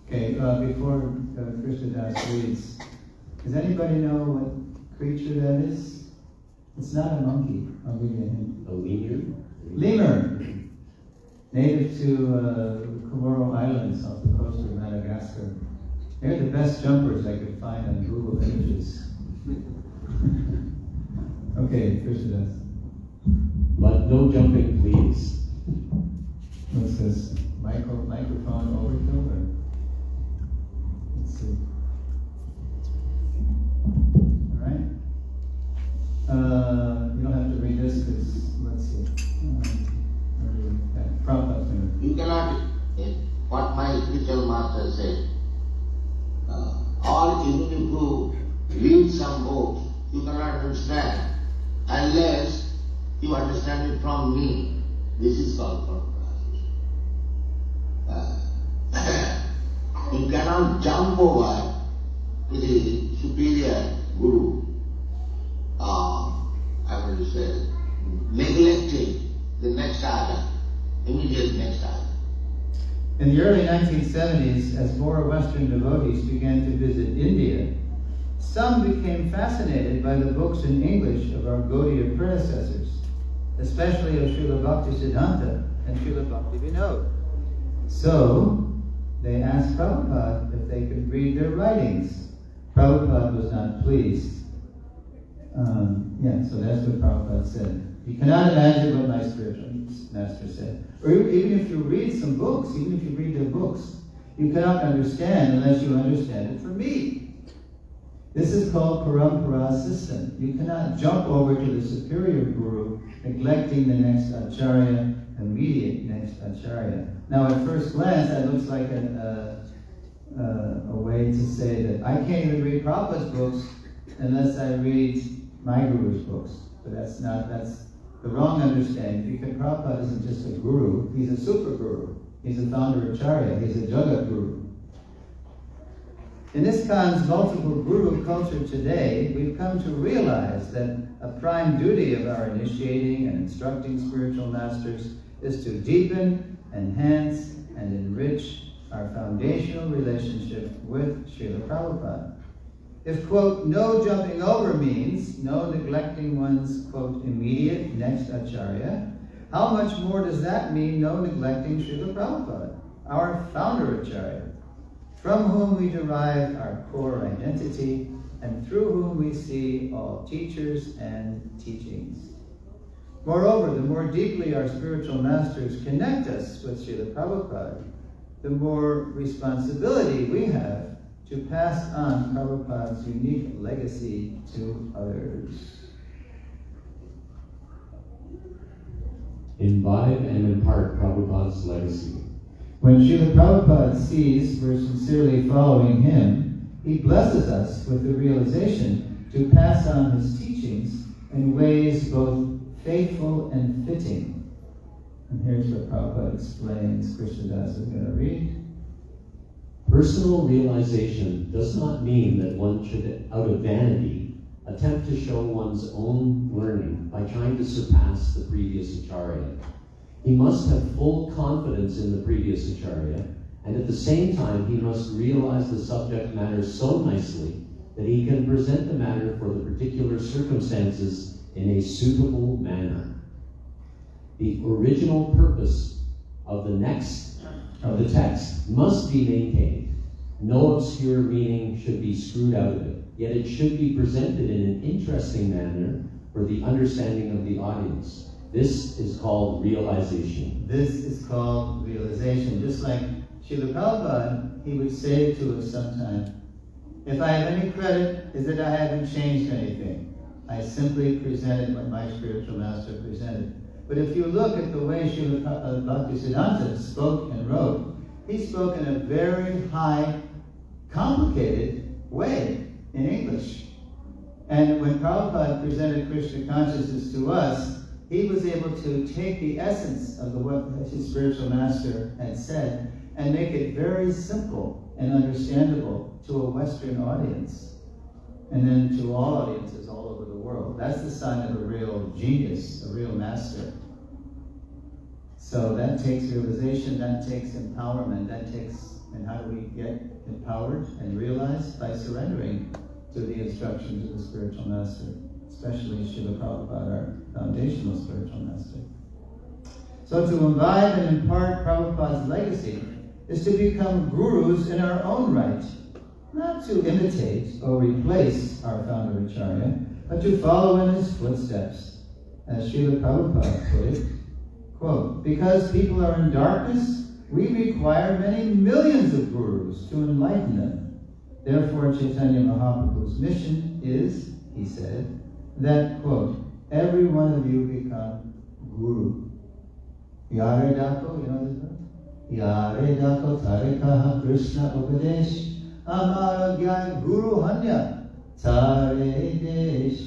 Okay, before Krishnadas reads, does anybody know what creature that is? It's not a monkey. I'll give you a hint. A lemur? Lemur. Native to Comoro Islands off the coast of Madagascar. They're the best jumpers I could find on Google Images. Okay, Krishnadas. But no jumping, please. What's this? Microphone overkill? Or? Let's see. Alright. You don't have to read this because, let's see. Prabhupada's going to. You cannot, what my spiritual master said, or even if you read some books, you cannot understand unless you understand it from me. This is called Prabhupada. You cannot jump over to the superior guru, I will say, neglecting the next order, immediate next order. In the early 1970s, as more Western devotees began to visit India, some became fascinated by the books in English of our Gaudiya predecessors, especially of Srila Bhaktisiddhanta and Srila Bhaktivinoda. So, they asked Prabhupada if they could read their writings. Prabhupada was not pleased. So that's what Prabhupada said. You cannot imagine what my spiritual master said. Or even if you read some books, even if you read their books, you cannot understand unless you understand it from me. This is called parampara system. You cannot jump over to the superior guru, neglecting the next acharya, immediate next acharya. Now, at first glance, that looks like a way to say that I can't even read Prabhupada's books unless I read my guru's books. But that's the wrong understanding, because Prabhupada isn't just a guru, he's a super guru. He's a founder acharya, he's a Jagat guru. In Iskcon's multiple guru culture today, we've come to realize that a prime duty of our initiating and instructing spiritual masters is to deepen, enhance, and enrich our foundational relationship with Srila Prabhupada. If, quote, no jumping over means no neglecting one's, quote, immediate next acharya, how much more does that mean no neglecting Srila Prabhupada, our founder acharya, from whom we derive our core identity and through whom we see all teachers and teachings. Moreover, the more deeply our spiritual masters connect us with Srila Prabhupada, the more responsibility we have to pass on Prabhupada's unique legacy to others. Imbibe and impart Prabhupada's legacy. When Srila Prabhupada sees we're sincerely following him, he blesses us with the realization to pass on his teachings in ways both faithful and fitting. And here's what Prabhupada explains, Krishnadas is going to read. Personal realization does not mean that one should, out of vanity, attempt to show one's own learning by trying to surpass the previous acharya. He must have full confidence in the previous acharya And at the same time, he must realize the subject matter so nicely that he can present the matter for the particular circumstances in a suitable manner. The original purpose of the text must be maintained. No obscure meaning should be screwed out of it, yet it should be presented in an interesting manner for the understanding of the audience. This is called realization. This is called realization. Just like Srila Prabhupada, he would say to us sometime, if I have any credit, is that I haven't changed anything. I simply presented what my spiritual master presented. But if you look at the way Srila Bhaktisiddhanta spoke and wrote, he spoke in a very high, complicated way in English. And when Prabhupada presented Krishna consciousness to us, he was able to take the essence of what his spiritual master had said and make it very simple and understandable to a Western audience, and then to all audiences all over the world. That's the sign of a real genius, a real master. So that takes realization, that takes empowerment, and how do we get empowered and realized? By surrendering to the instructions of the spiritual master, especially Srila Prabhupada, our foundational spiritual master. So to imbibe and impart Prabhupada's legacy is to become gurus in our own right, not to imitate or replace our founder Acharya, but to follow in his footsteps. As Srila Prabhupada put it, quote, because people are in darkness, we require many millions of gurus to enlighten them. Therefore, Chaitanya Mahaprabhu's mission is, he said, that, quote, every one of you become guru. Yare dako, you know this one? Yare dako tarekaha Krishna upadesh amara gyan guru hanya tare desh.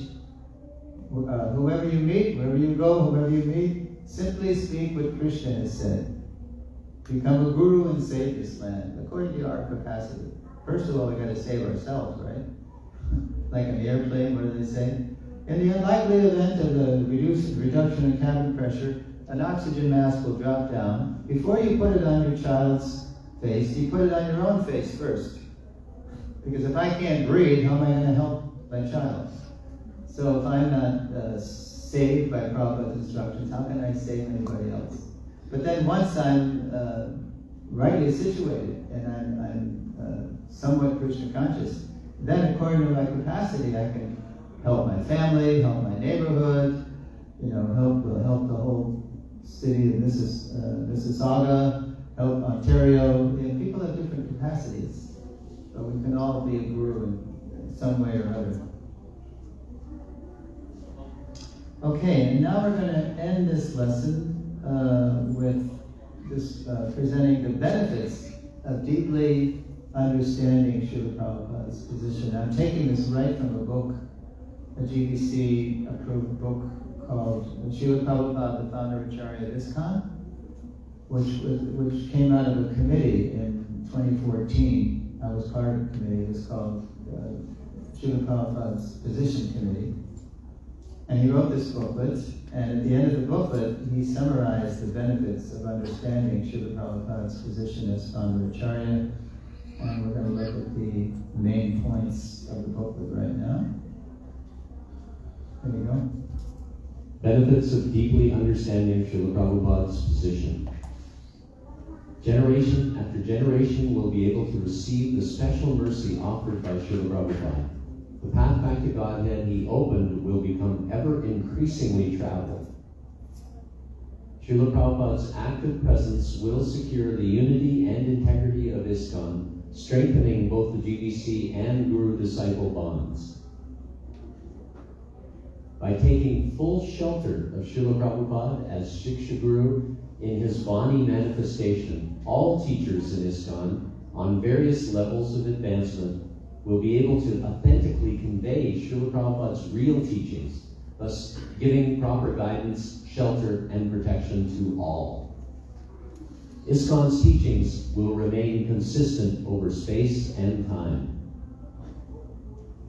Whoever you meet, wherever you go, whoever you meet, simply speak what Krishna has said. Become a guru and save this land, according to our capacity. First of all, we got to save ourselves, right? Like an airplane, what do they say? In the unlikely event of the reduction in cabin pressure, an oxygen mask will drop down. Before you put it on your child's face, you put it on your own face first. Because if I can't breathe, how am I going to help my child? So if I'm not saved by Prabhupada's instructions, how can I save anybody else? But then once I'm rightly situated and I'm somewhat Krishna conscious, then according to my capacity, I can help my family, help my neighborhood, help the whole city of Mississauga, help Ontario. People have different capacities, but we can all be a guru in some way or other. Okay, and now we're going to end this lesson with this presenting the benefits of deeply understanding Srila Prabhupada's position. I'm taking this right from a book, a GBC approved book called Srila Prabhupada, the founder Acharya of Iskcon, which came out of a committee in 2014. I was part of the committee. It was called Srila Prabhupada's Position Committee. And he wrote this booklet, and at the end of the booklet, he summarized the benefits of understanding Srila Prabhupada's position as founder Acharya. And we're going to look at the main points of the booklet right now. There you go. Benefits of deeply understanding Srila Prabhupada's position. Generation after generation will be able to receive the special mercy offered by Srila Prabhupada. The path back to Godhead he opened will become ever increasingly traveled. Srila Prabhupada's active presence will secure the unity and integrity of Iskcon, strengthening both the GBC and Guru-disciple bonds. By taking full shelter of Srila Prabhupada as Shiksha Guru in his Vani manifestation, all teachers in Iskcon, on various levels of advancement, will be able to authentically convey Srila Prabhupada's real teachings, thus giving proper guidance, shelter, and protection to all. Iskcon's teachings will remain consistent over space and time.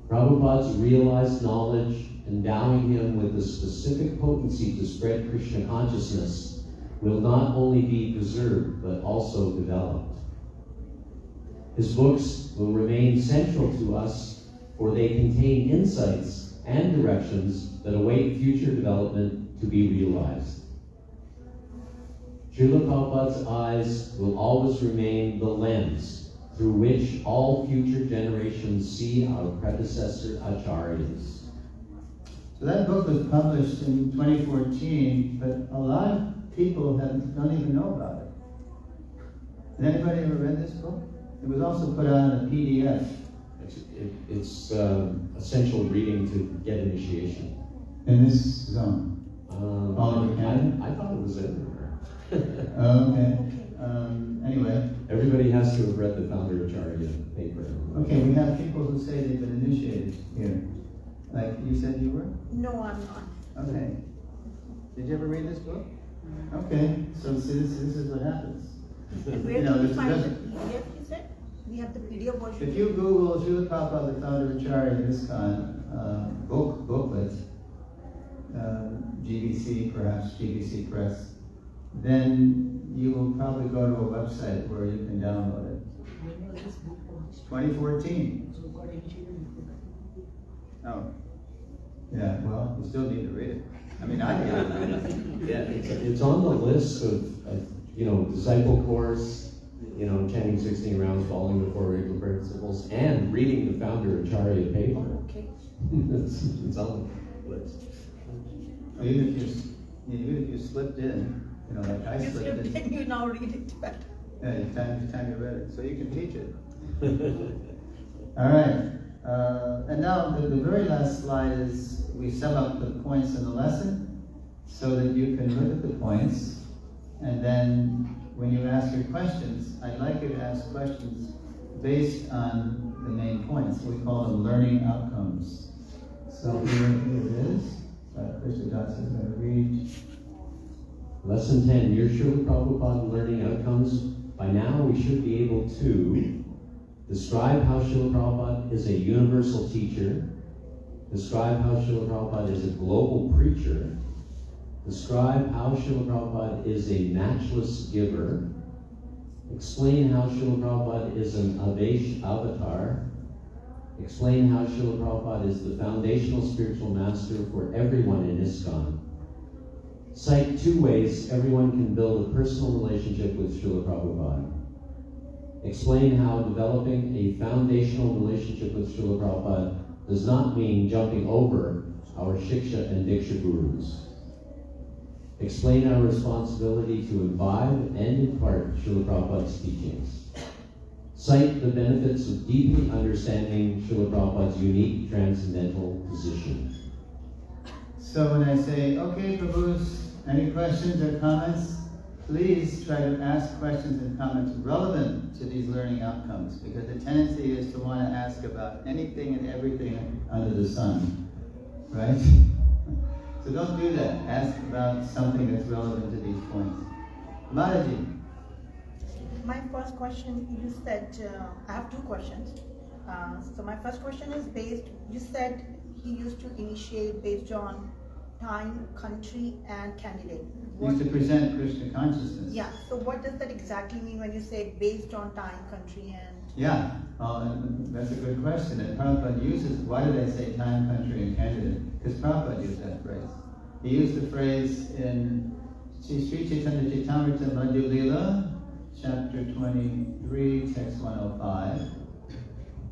Prabhupada's realized knowledge, endowing him with the specific potency to spread Krishna consciousness, will not only be preserved, but also developed. His books will remain central to us, for they contain insights and directions that await future development to be realized. Srila Prabhupada's eyes will always remain the lens through which all future generations see our predecessor acharyas. So that book was published in 2014, but a lot of people don't even know about it. Has anybody ever read this book? It was also put out in a PDF. It's essential reading to get initiation. In this zone? All over Canada? I thought it was everywhere. Oh, okay. Anyway. Everybody has to have read the Founder Acharya paper. Okay, we have people who say they've been initiated here. Like you said you were? No, I'm not. Okay. Did you ever read this book? Okay, so see, this is what happens. Where You know, do we this find the doesn't- PDF, you said? We have the PDF version. If you Google Srila Prabhupada, the founder of Acharya Iskcon, booklet, GBC, perhaps GBC Press, then you will probably go to a website where you can download it. When was this book published? 2014. So got initiated in book. Oh. Yeah, well, you still need to read it. I mean, I did. Yeah, it's on the list of disciple course, chanting 16 rounds, following the 4 regular principles, and reading the Founder Acharya paper. Okay. it's on the list. Even if you slipped in, like I You slipped slipped in. in, you now read it better. Yeah, it's time you read it, so you can teach it. All right, and now the very last slide is we sum up the points in the lesson so that you can look at the points, and then when you ask your questions, I'd like you to ask questions based on the main points. We call them learning outcomes. So here it is. Krishna Das is going to read. Lesson 10, your Srila Prabhupada learning outcomes. By now we should be able to describe how Srila Prabhupada is a universal teacher, describe how Srila Prabhupada is a global preacher, describe how Srila Prabhupada is a matchless giver, explain how Srila Prabhupada is an Avesh avatar, explain how Srila Prabhupada is the foundational spiritual master for everyone in Iskcon. Cite 2 ways everyone can build a personal relationship with Srila Prabhupada. Explain how developing a foundational relationship with Srila Prabhupada does not mean jumping over our Shiksha and Diksha gurus. Explain our responsibility to imbibe and impart Srila Prabhupada's teachings. Cite the benefits of deeply understanding Srila Prabhupada's unique transcendental position. So when I say, okay, Prabhus, any questions or comments, please try to ask questions and comments relevant to these learning outcomes, because the tendency is to want to ask about anything and everything under the sun, right? So don't do that. Ask about something that's relevant to these points. Mataji. My first question, you said, I have 2 questions. So my first question is you said he used to initiate based on time, country, and candidate. Used to present Krishna consciousness. Yeah, so what does that exactly mean when you say based on time, country, and... Yeah, and that's a good question. And Prabhupada uses, why did I say time, country, and candidate? Because Prabhupada used that phrase. He used the phrase in Sri Chaitanya Chaitamrita Madhya Lila, chapter 23, text 105.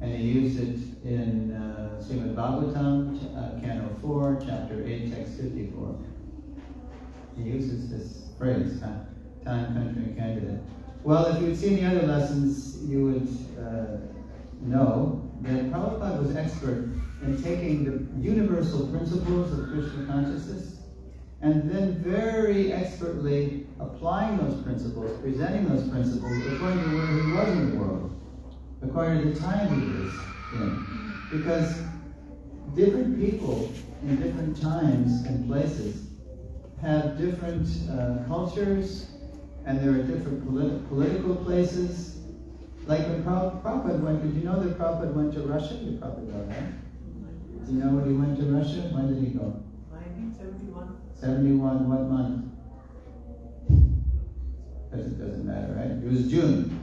And he used it in Srimad Bhagavatam, Canto 4, chapter 8, text 54. He uses this phrase, time, country, and candidate. Well, if you'd seen the other lessons, you would know that Prabhupada was expert in taking the universal principles of Krishna consciousness and then very expertly applying those principles, presenting those principles according to where he was in the world, according to the time he was in. Because different people in different times and places have different cultures, and there are different political places. Like when Prabhupada went, did you know that Prabhupada went to Russia? You probably know that. Do you know when he went to Russia? When did he go? 1971. 71, what month? Because it doesn't matter, right? It was June.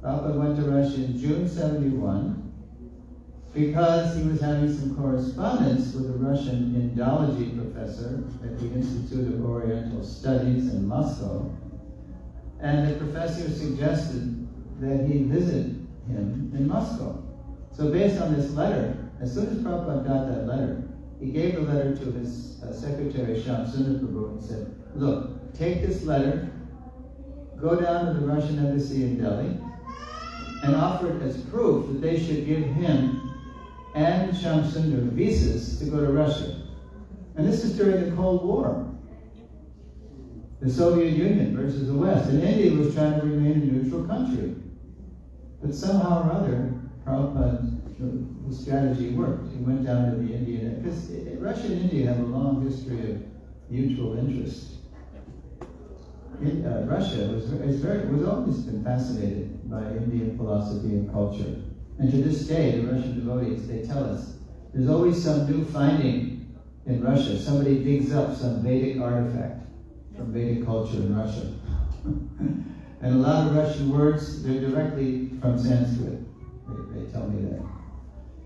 Prabhupada went to Russia in June 71 because he was having some correspondence with a Russian Indology professor at the Institute of Oriental Studies in Moscow. And the professor suggested that he visit him in Moscow. So based on this letter, as soon as Prabhupada got that letter, he gave the letter to his secretary, Shyam Sundar Prabhu, and said, look, take this letter, go down to the Russian embassy in Delhi, and offer it as proof that they should give him and Shyam Sundar visas to go to Russia. And this is during the Cold War. The Soviet Union versus the West. And India was trying to remain a neutral country. But somehow or other, Prabhupada, the strategy worked. He went down to the Indian, because Russia and India have a long history of mutual interest. Russia was always been fascinated by Indian philosophy and culture. And to this day, the Russian devotees, they tell us, there's always some new finding in Russia. Somebody digs up some Vedic artifact from Vedic culture in Russia. And a lot of Russian words, they're directly from Sanskrit. They tell me that.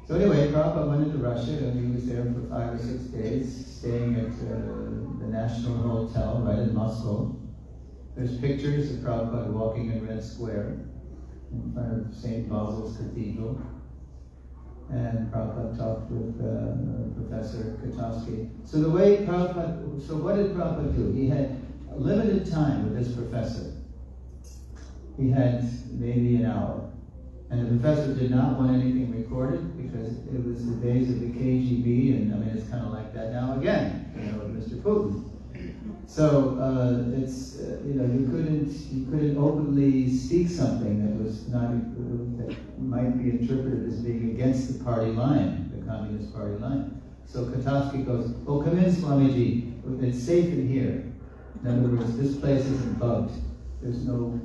So anyway, Prabhupada went into Russia, and he was there for 5 or 6 days, staying at the National Hotel right in Moscow. There's pictures of Prabhupada walking in Red Square in front of St. Basil's Cathedral. And Prabhupada talked with Professor Katovsky. So what did Prabhupada do? He had a limited time with this professor. He had maybe an hour. And the professor did not want anything recorded because it was the days of the KGB, and I mean, it's kind of like that now again, with Mr. Putin. So you couldn't openly speak something that was not, that might be interpreted as being against the party line, the Communist Party line. So Katovsky goes, "Oh, come in, Swamiji. It's safe in here." In other words, this place isn't bugged. There's no,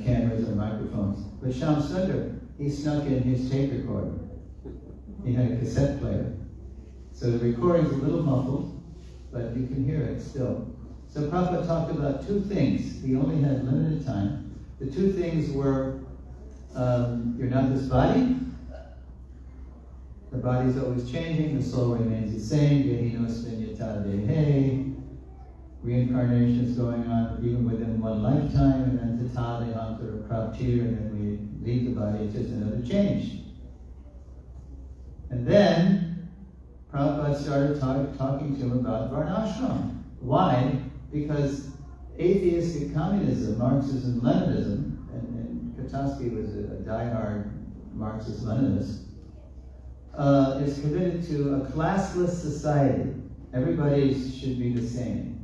cameras or microphones. But Shyam Sundar, he snuck in his tape recorder. He had a cassette player. So the recording's a little muffled, but you can hear it still. So Prabhupada talked about 2 things. He only had limited time. The 2 things were, you're not this body. The body's always changing, the soul remains the same. Reincarnation is going on even within one lifetime, and then tatade hankara praptir, and then we leave the body, it's just another change. And then Prabhupada started talking to him about Varnashram. Why? Because atheistic communism, Marxism, Leninism, and Katovsky was a diehard Marxist-Leninist, is committed to a classless society. Everybody should be the same.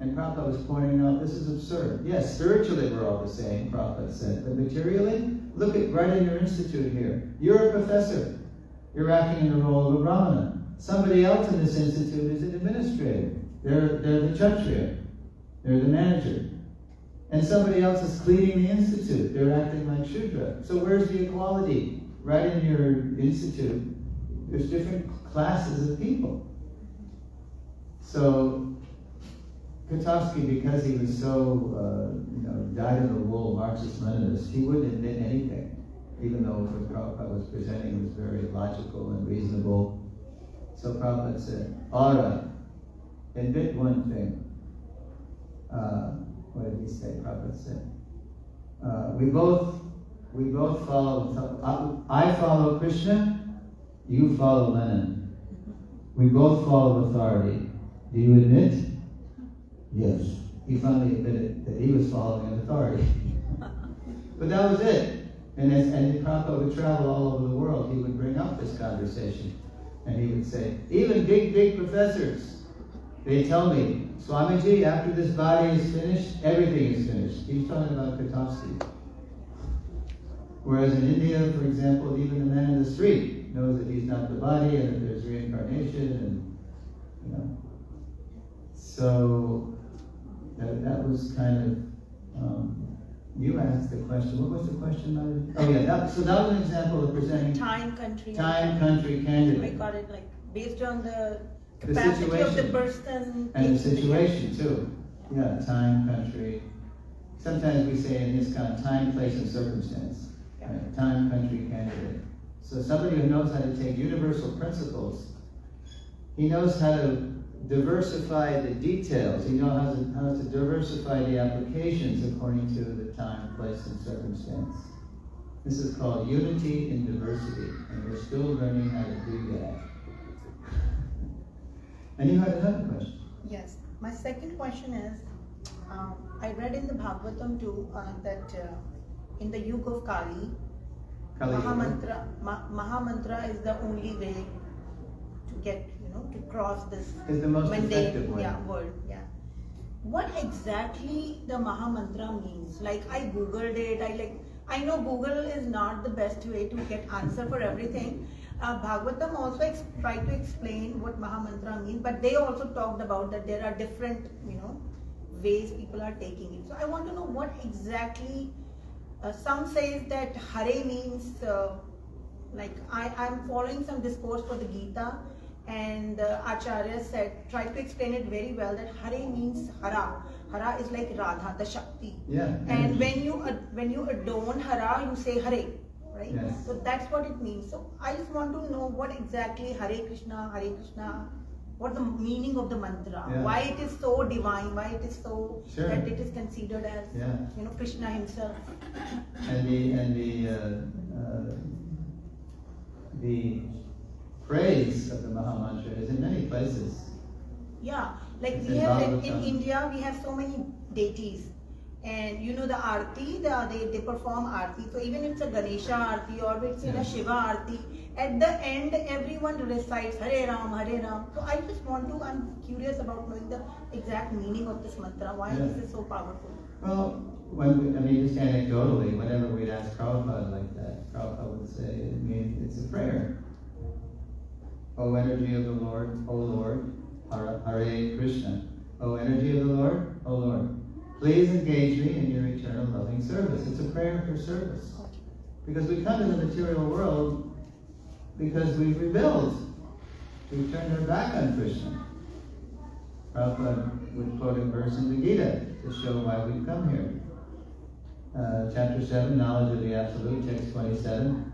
And Prabhupada was pointing out, this is absurd. Yes, spiritually we're all the same, Prabhupada said, but materially, look at right in your institute here. You're a professor. You're acting in the role of a Brahmana. Somebody else in this institute is an administrator. They're the Kshatriya. They're the manager. And somebody else is cleaning the institute. They're acting like Shudra. So where's the equality? Right in your institute, there's different classes of people. So Katovsky, because he was so, dyed-in-the-wool Marxist-Leninist, he wouldn't admit anything, even though what Prabhupada was presenting was very logical and reasonable. So Prabhupada said, all right, admit one thing. What did he say? Prabhupada said, we both follow, I follow Krishna, you follow Lenin. We both follow authority. Do you admit? Yes. He finally admitted that he was following an authority. But that was it. And Prabhupada would travel all over the world. He would bring up this conversation. And he would say, even big professors, they tell me, Swamiji, after this body is finished, everything is finished. He's talking about Katovsky. Whereas in India, for example, even the man in the street knows that he's not the body and that there's reincarnation So that was kind of, you asked the question. What was the question? So that was an example of presenting Time, country, candidate. I got it based on the capacity of the person. And the situation too. Yeah, time, country. sometimes we say in Iskcon, time, place, and circumstance. Right? Time, country, candidate. So somebody who knows how to take universal principles, he knows how to diversify the details. He knows how to diversify the applications according to the time, place, and circumstance. This is called unity in diversity, and we're still learning how to do that. And you had another question? Yes. My second question is, I read in the Bhagavatam too that in the Yuga of Kali, Mahamantra is the only way to get, to cross this Is the most mundane effective way. world. Yeah. What exactly the Mahamantra means? Like I googled it. I know Google is not the best way to get answer for everything. Bhagavatam also tried to explain what Mahamantra means, but they also talked about that there are different, ways people are taking it. So I want to know what exactly. Some says that Hare means I'm following some discourse for the Gita, and Acharya tried to explain it very well that Hare means Hara. Hara is like Radha, the Shakti. Yeah. And when you adorn Hara, you say Hare, right? Yes. So that's what it means. So I just want to know what exactly Hare Krishna, what the meaning of the mantra, Yeah. why it is so divine, why it is so Sure. that it is considered as Krishna himself. And the praise of the Mahamantra is in many places. Yeah, like It's we in have in Bhagavatam. India, we have so many deities, and the Aarti, they perform Aarti. So even if it's a Ganesha Aarti or it's a Shiva Aarti, at the end everyone recites Hare Ram, Hare Ram. So I'm curious about knowing the exact meaning of this mantra. Why is it so powerful? Well, just anecdotally, whenever we'd ask Prabhupada like that, Prabhupada would say, it's a prayer. O energy of the Lord, O Lord, Hare Krishna. O energy of the Lord, O Lord, please engage me in your eternal loving service. It's a prayer for service. Because we come to the material world because we've rebelled. We've turned our back on Krishna. Prabhupada would quote a verse in the Gita to show why we've come here. Chapter 7, Knowledge of the Absolute, text 27.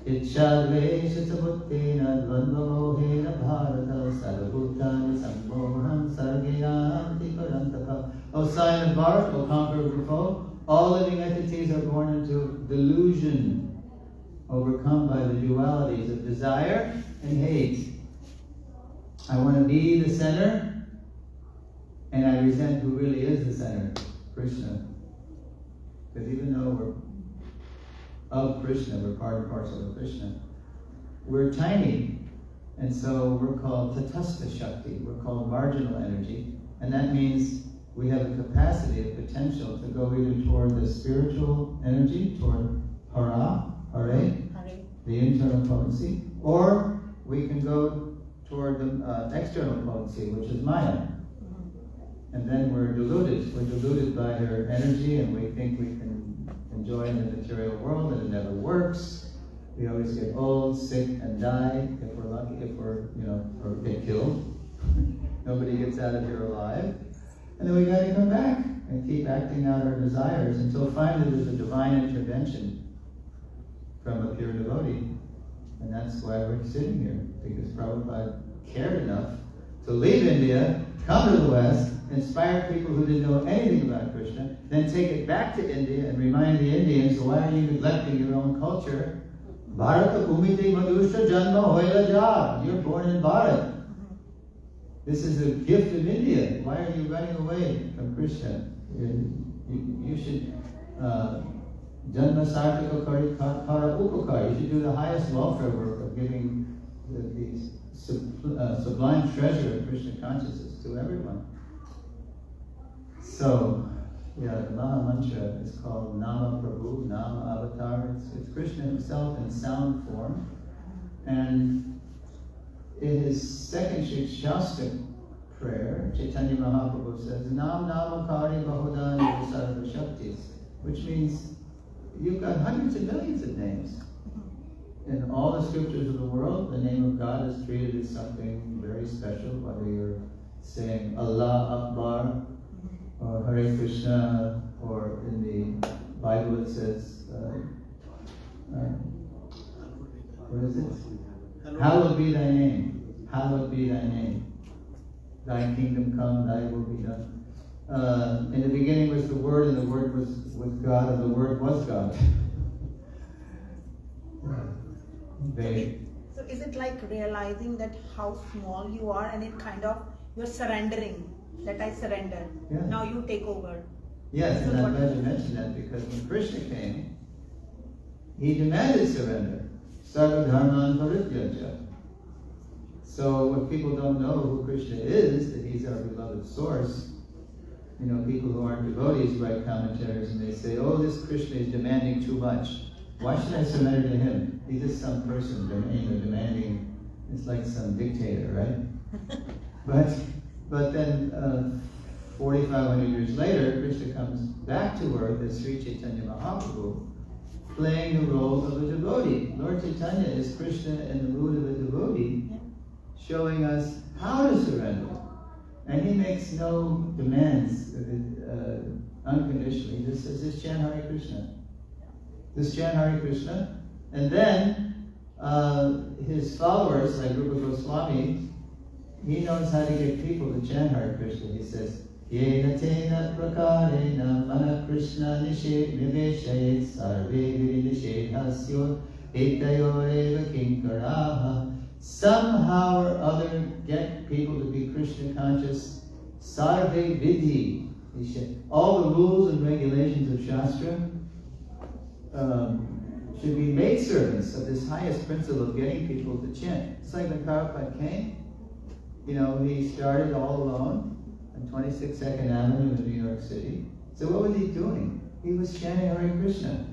Ichchadveshitabuddhena dvandvamohena bharata sarvabhutani sammoham sargayanti parantapa. O sign of Bharat, O conqueror of the foe, all living entities are born into delusion, overcome by the dualities of desire and hate. I want to be the center, and I resent who really is the center, Krishna. Because even though we're of Krishna, we're part and parcel of Krishna, we're tiny, and so we're called Tatastha Shakti, we're called marginal energy, and that means we have a capacity, a potential to go either toward the spiritual energy, toward Hare, the internal potency, or we can go toward the external potency, which is Maya. And then we're deluded. We're deluded by her energy, and we think we can enjoy in the material world, and it never works. We always get old, sick, and die if we're lucky, or get killed. Nobody gets out of here alive. And then we got to come back and keep acting out our desires until finally there's a divine intervention from a pure devotee. And that's why we're sitting here, because Prabhupada cared enough to leave India, come to the West, inspire people who didn't know anything about Krishna, then take it back to India and remind the Indians, why are you neglecting your own culture? Bharata Bhumite Madhusha Janma Hoila Ja. You're born in Bharat. This is a gift of India. Why are you running away from Krishna? You should Janma Sarthaka Kara Upakar. You should do the highest welfare work of giving these sublime treasure of Krishna consciousness to everyone. So, the Maha Mantra is called Nama Prabhu, Nama Avatar. It's Krishna himself in sound form. And in his second Shikshastic prayer, Chaitanya Mahaprabhu says, Nam Nama Kari Bahudani Sarva Shaktis, which means you've got hundreds of millions of names. In all the scriptures of the world, the name of God is treated as something very special, whether you're saying Allah Akbar, or Hare Krishna, or in the Bible it says, what is it? Hallowed be thy name. Hallowed be thy name. Thy kingdom come, thy will be done. In the beginning was the Word, and the Word was with God, and the Word was God. So is it like realizing that how small you are, and it kind of, you're surrendering, that I surrender. Yeah. Now you take over. Yes, So and I'm what- glad you mentioned that, because when Krishna came, he demanded surrender. Sarva dharman parityaja. So what people don't know who Krishna is, that he's our beloved source, people who aren't devotees write commentaries and they say, oh, this Krishna is demanding too much. Why should I surrender to him? He's just some person demanding, it's like some dictator, right? But then 4,500 years later, Krishna comes back to earth as Sri Chaitanya Mahaprabhu, playing the role of a devotee. Lord Chaitanya is Krishna in the mood of a devotee, showing us how to surrender. And he makes no demands unconditionally. He just says, just chant Hare Krishna. Just chant Hare Krishna. And then his followers, like Rupa Goswami, he knows how to get people to chant Hare Krishna. He says, Yena tena prakarena mana Krishna niveshayet sarve nishedhasyo etayoreva kinkaraha. Somehow or other, get people to be Krishna conscious. Sarve vidhi. All the rules and regulations of Shastra should be maidservants of this highest principle of getting people to chant. It's like when Prabhupada came. He started all alone on 22nd Avenue in New York City. So what was he doing? He was chanting Hare Krishna.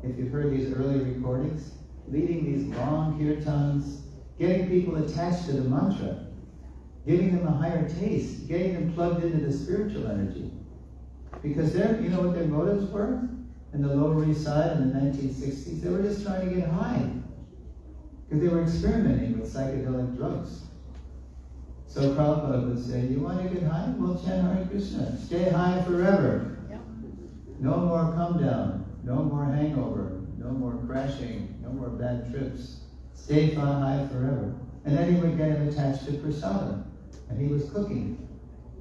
If you've heard these early recordings, leading these long kirtans, getting people attached to the mantra, giving them a higher taste, getting them plugged into the spiritual energy. Because you know what their motives were? In the Lower East Side in the 1960s, they were just trying to get high. Because they were experimenting with psychedelic drugs. So Prabhupada would say, you want to get high? Well, chant Hare Krishna. Stay high forever. Yeah. No more come down. No more hangover. No more crashing. No more bad trips. Stay high forever. And then he would get him attached to prasada. And he was cooking.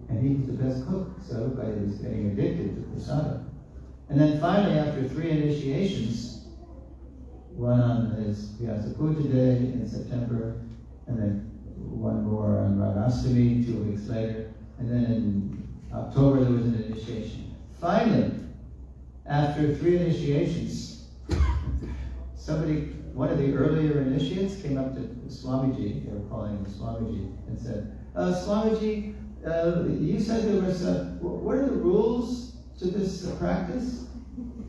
And he was the best cook. So everybody was getting addicted to prasada. And then finally, after 3 initiations, one on his Vyasa Puja Day in September, and then one more on Radhastami 2 weeks later, and then in October there was an initiation. Finally, after 3 initiations, one of the earlier initiates came up to Swamiji, they were calling him Swamiji, and said, Swamiji, you said there was what are the rules to this practice?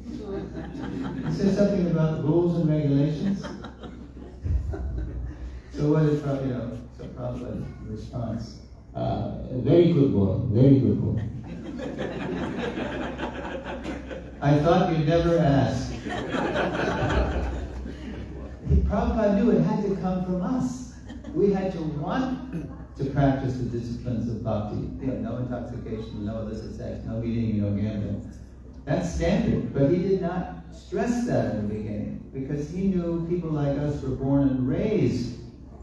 He said something about rules and regulations. So what is Prabhupada's response? Very good boy, very good boy. I thought you'd never ask. Prabhupada knew it had to come from us. We had to want to practice the disciplines of bhakti. No intoxication, no illicit sex, no eating, no gambling. That's standard. But he did not stress that in the beginning because he knew people like us were born and raised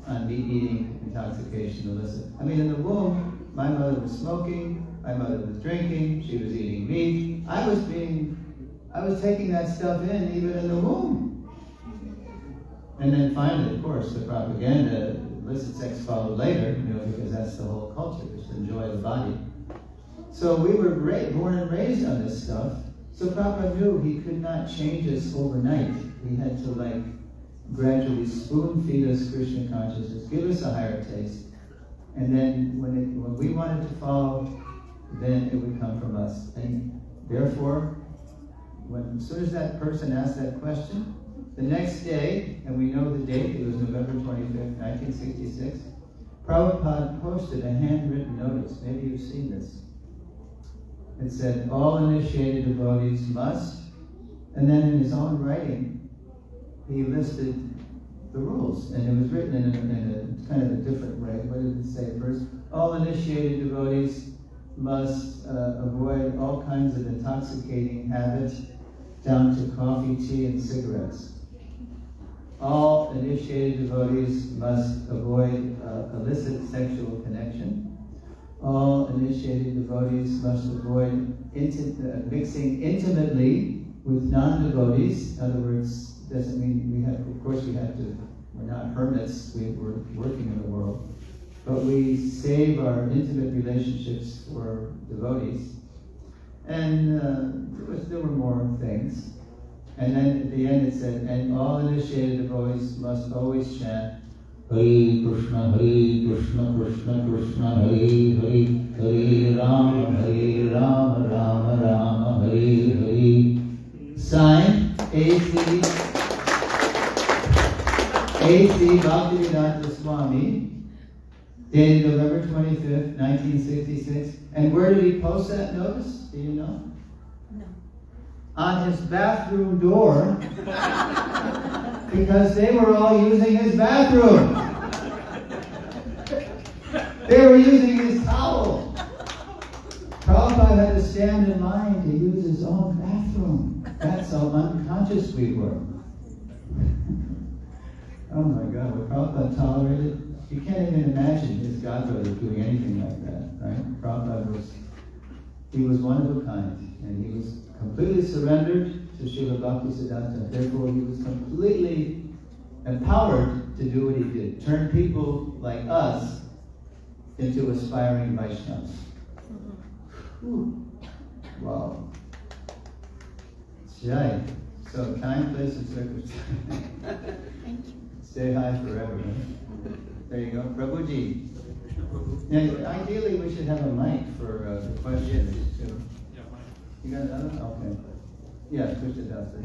on eating, intoxication, illicit. I mean, in the womb, my mother was smoking, my mother was drinking, she was eating meat. I was taking that stuff in even in the womb. And then finally, of course, the propaganda, illicit sex followed later, because that's the whole culture, just enjoy the body. So we were born and raised on this stuff. So Prabhupada knew he could not change us overnight. He had to gradually spoon feed us Krishna consciousness, give us a higher taste. And then when we wanted to follow, then it would come from us. And therefore, as soon as that person asked that question, the next day, and we know the date, it was November 25th, 1966, Prabhupada posted a handwritten notice. Maybe you've seen this. It said, all initiated devotees must, and then in his own writing, he listed the rules, and it was written in a kind of a different way. What did it say first? All initiated devotees must avoid all kinds of intoxicating habits, down to coffee, tea, and cigarettes. All initiated devotees must avoid illicit sexual connection. All initiated devotees must avoid mixing intimately with non-devotees. In other words, doesn't mean we have, of course we have to, we're not hermits, we're working in the world. But we save our intimate relationships for devotees. And there were more things. And then at the end it said, and all initiated devotees must always chant, Hare Krishna, Krishna Krishna, Hare Hare, Hare Rama, Rama Rama, Hare Hare. Signed, A.C. Bhaktivedanta Swami, dated November 25th, 1966. And where did he post that notice? Do you know? No. On his bathroom door, because they were all using his bathroom. They were using his towel. Prabhupada had to stand in line to use his own bathroom. That's how unconscious we were. Oh my God, what Prabhupada tolerated? You can't even imagine his godbrother doing anything like that, right? Prabhupada he was one of a kind, and he was completely surrendered to Srila Bhaktisiddhanta. Therefore, he was completely empowered to do what he did. Turn people like us into aspiring Vaishnavas. Wow. Jai. So, time, place, and circumstance. Thank you. Stay high forever. Right? There you go. Prabhuji. Now, ideally, we should have a mic for the questions, too. You got another? Okay. Yeah, push it out there.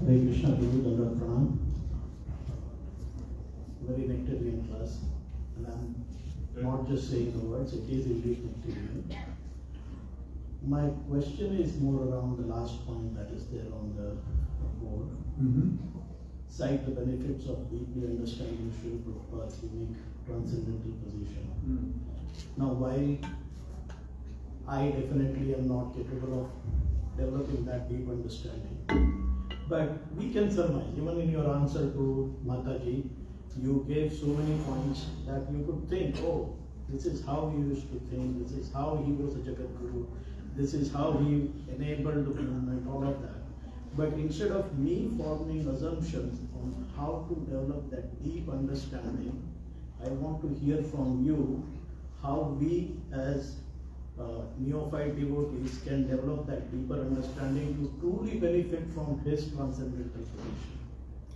Hare Krishna, Prabhu, Dandrat Pranam. Very nectarian class. And I'm not just saying the words, it is indeed nectarian. My question is more around the last point that is there on the board. Cite the benefits of deeply understanding Srila Prabhupada's unique transcendental position. Now, while I definitely am not capable of developing that deep understanding, but we can surmise, even in your answer to Mataji, you gave so many points that you could think, oh, this is how he used to think, this is how he was a Jagat Guru, this is how he enabled the movement, all of that. But instead of me forming assumptions on how to develop that deep understanding, I want to hear from you how we as neophyte devotees can develop that deeper understanding to truly benefit from his transcendental position.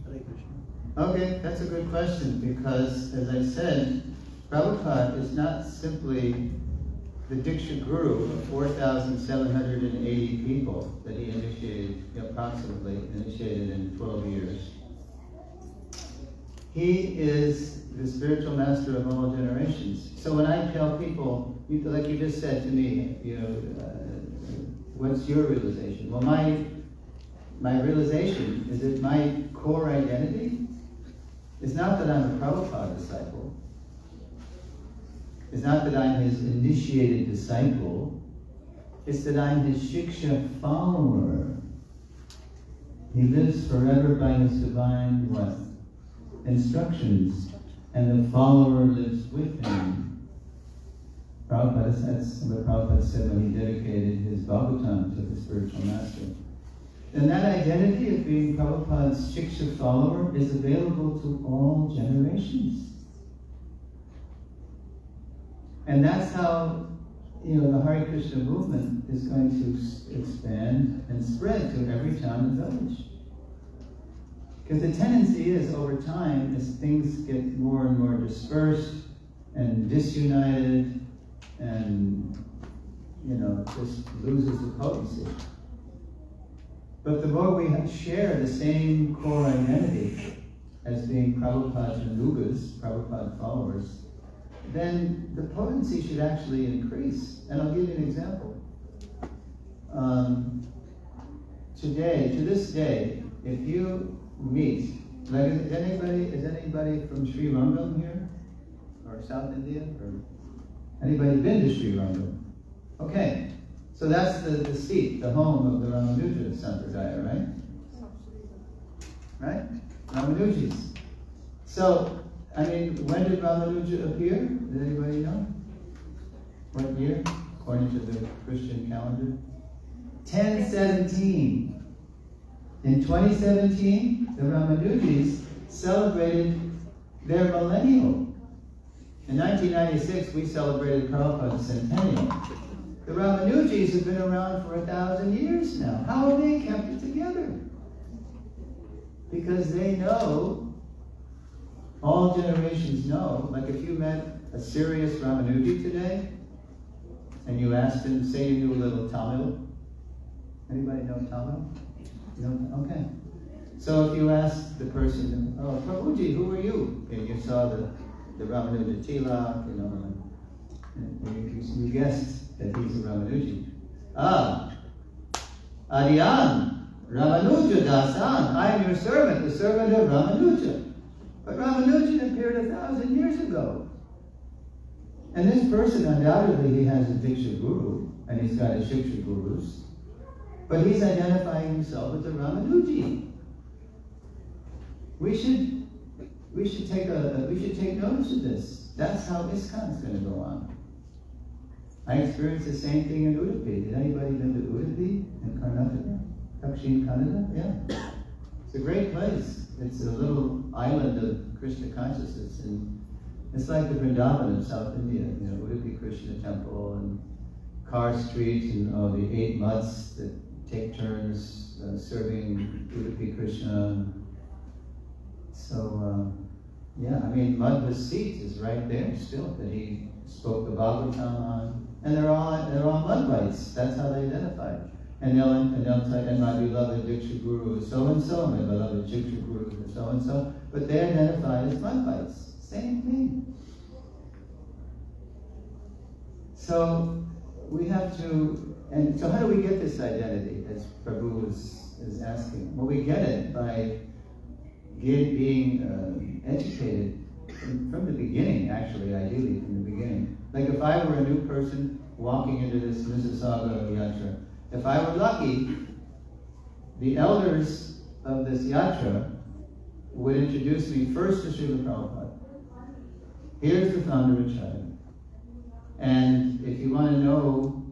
Hare Krishna. Okay, that's a good question, because as I said, Prabhupada is not simply the Diksha Guru of 4,780 people that he initiated, approximately initiated in 12 years. He is the spiritual master of all generations. So when I tell people, like you just said to me, what's your realization? Well, my realization is that my core identity is not that I'm a Prabhupada disciple. It's not that I'm his initiated disciple. It's that I'm his Shiksha follower. He lives forever by his divine what? Instructions. And the follower lives with him. That's what Prabhupada said when he dedicated his Bhagavatam to the spiritual master. And that identity of being Prabhupada's Shiksha follower is available to all generations. And that's how, the Hare Krishna movement is going to expand and spread to every town and village. Because the tendency is, over time, as things get more and more dispersed and disunited and, just loses the potency. But the more we share the same core identity as being Prabhupada Chandugas, Prabhupada followers, then the potency should actually increase. And I'll give you an example. To this day, if you meet, like, is anybody from Sri Rangam here? Or South India? Or Anybody been to Sri Rangam? Okay, so that's the seat, the home of the Ramanuja Sampradaya, right? Right? Ramanujis. So, I mean, when did Ramanuja appear? Does anybody know? What year, according to the Christian calendar? 1017. In 2017, the Ramanujis celebrated their millennial. In 1996, we celebrated Prabhupada's centennial. The Ramanujis have been around for 1,000 years now. How have they kept it together? Because they know, all generations know, like if you met a serious Ramanuji today, and you asked him, say you knew a little Tamil. Anybody know Tamil? You know? Okay. So if you asked the person, oh, Prabhuji, who are you? And you saw the Ramanuja Tilak, you know, and you guessed that he's a Ramanuji. Ah, Aryan, Ramanuja Dasan, I am your servant, the servant of Ramanuja. But Ramanuja appeared 1,000 years ago. And this person, undoubtedly, he has a Diksha Guru, and he's got his Shiksha Gurus, but he's identifying himself as a Ramanuji. We should take notice of this. That's how Iskcon is going to go on. I experienced the same thing in Udupi. Did anybody been to Udupi in Karnataka? Dakshin Kannada? Yeah. It's a great place. It's a little island of Krishna consciousness, and it's like the Vrindavan of South India. You know, Udupi Krishna Temple and Car Street and the 8 mutts that take turns serving Udupi Krishna. So, yeah, I mean, Madhva's seat is right there still that he spoke the Bhagavatam on. And they're all Madhvites. That's how they identify. And they'll say, and my beloved Diksha Guru is so-and-so, my beloved Diksha Guru is so-and-so. But they identify as Madhvites. Same thing. So we have to, and so how do we get this identity, as Prabhu is asking? Well, we get it by being educated from the beginning, actually, ideally from the beginning. Like if I were a new person walking into this Mississauga yatra, if I were lucky, the elders of this yatra would introduce me first to Srila Prabhupada. Here's the founder Acharya. And if you want to know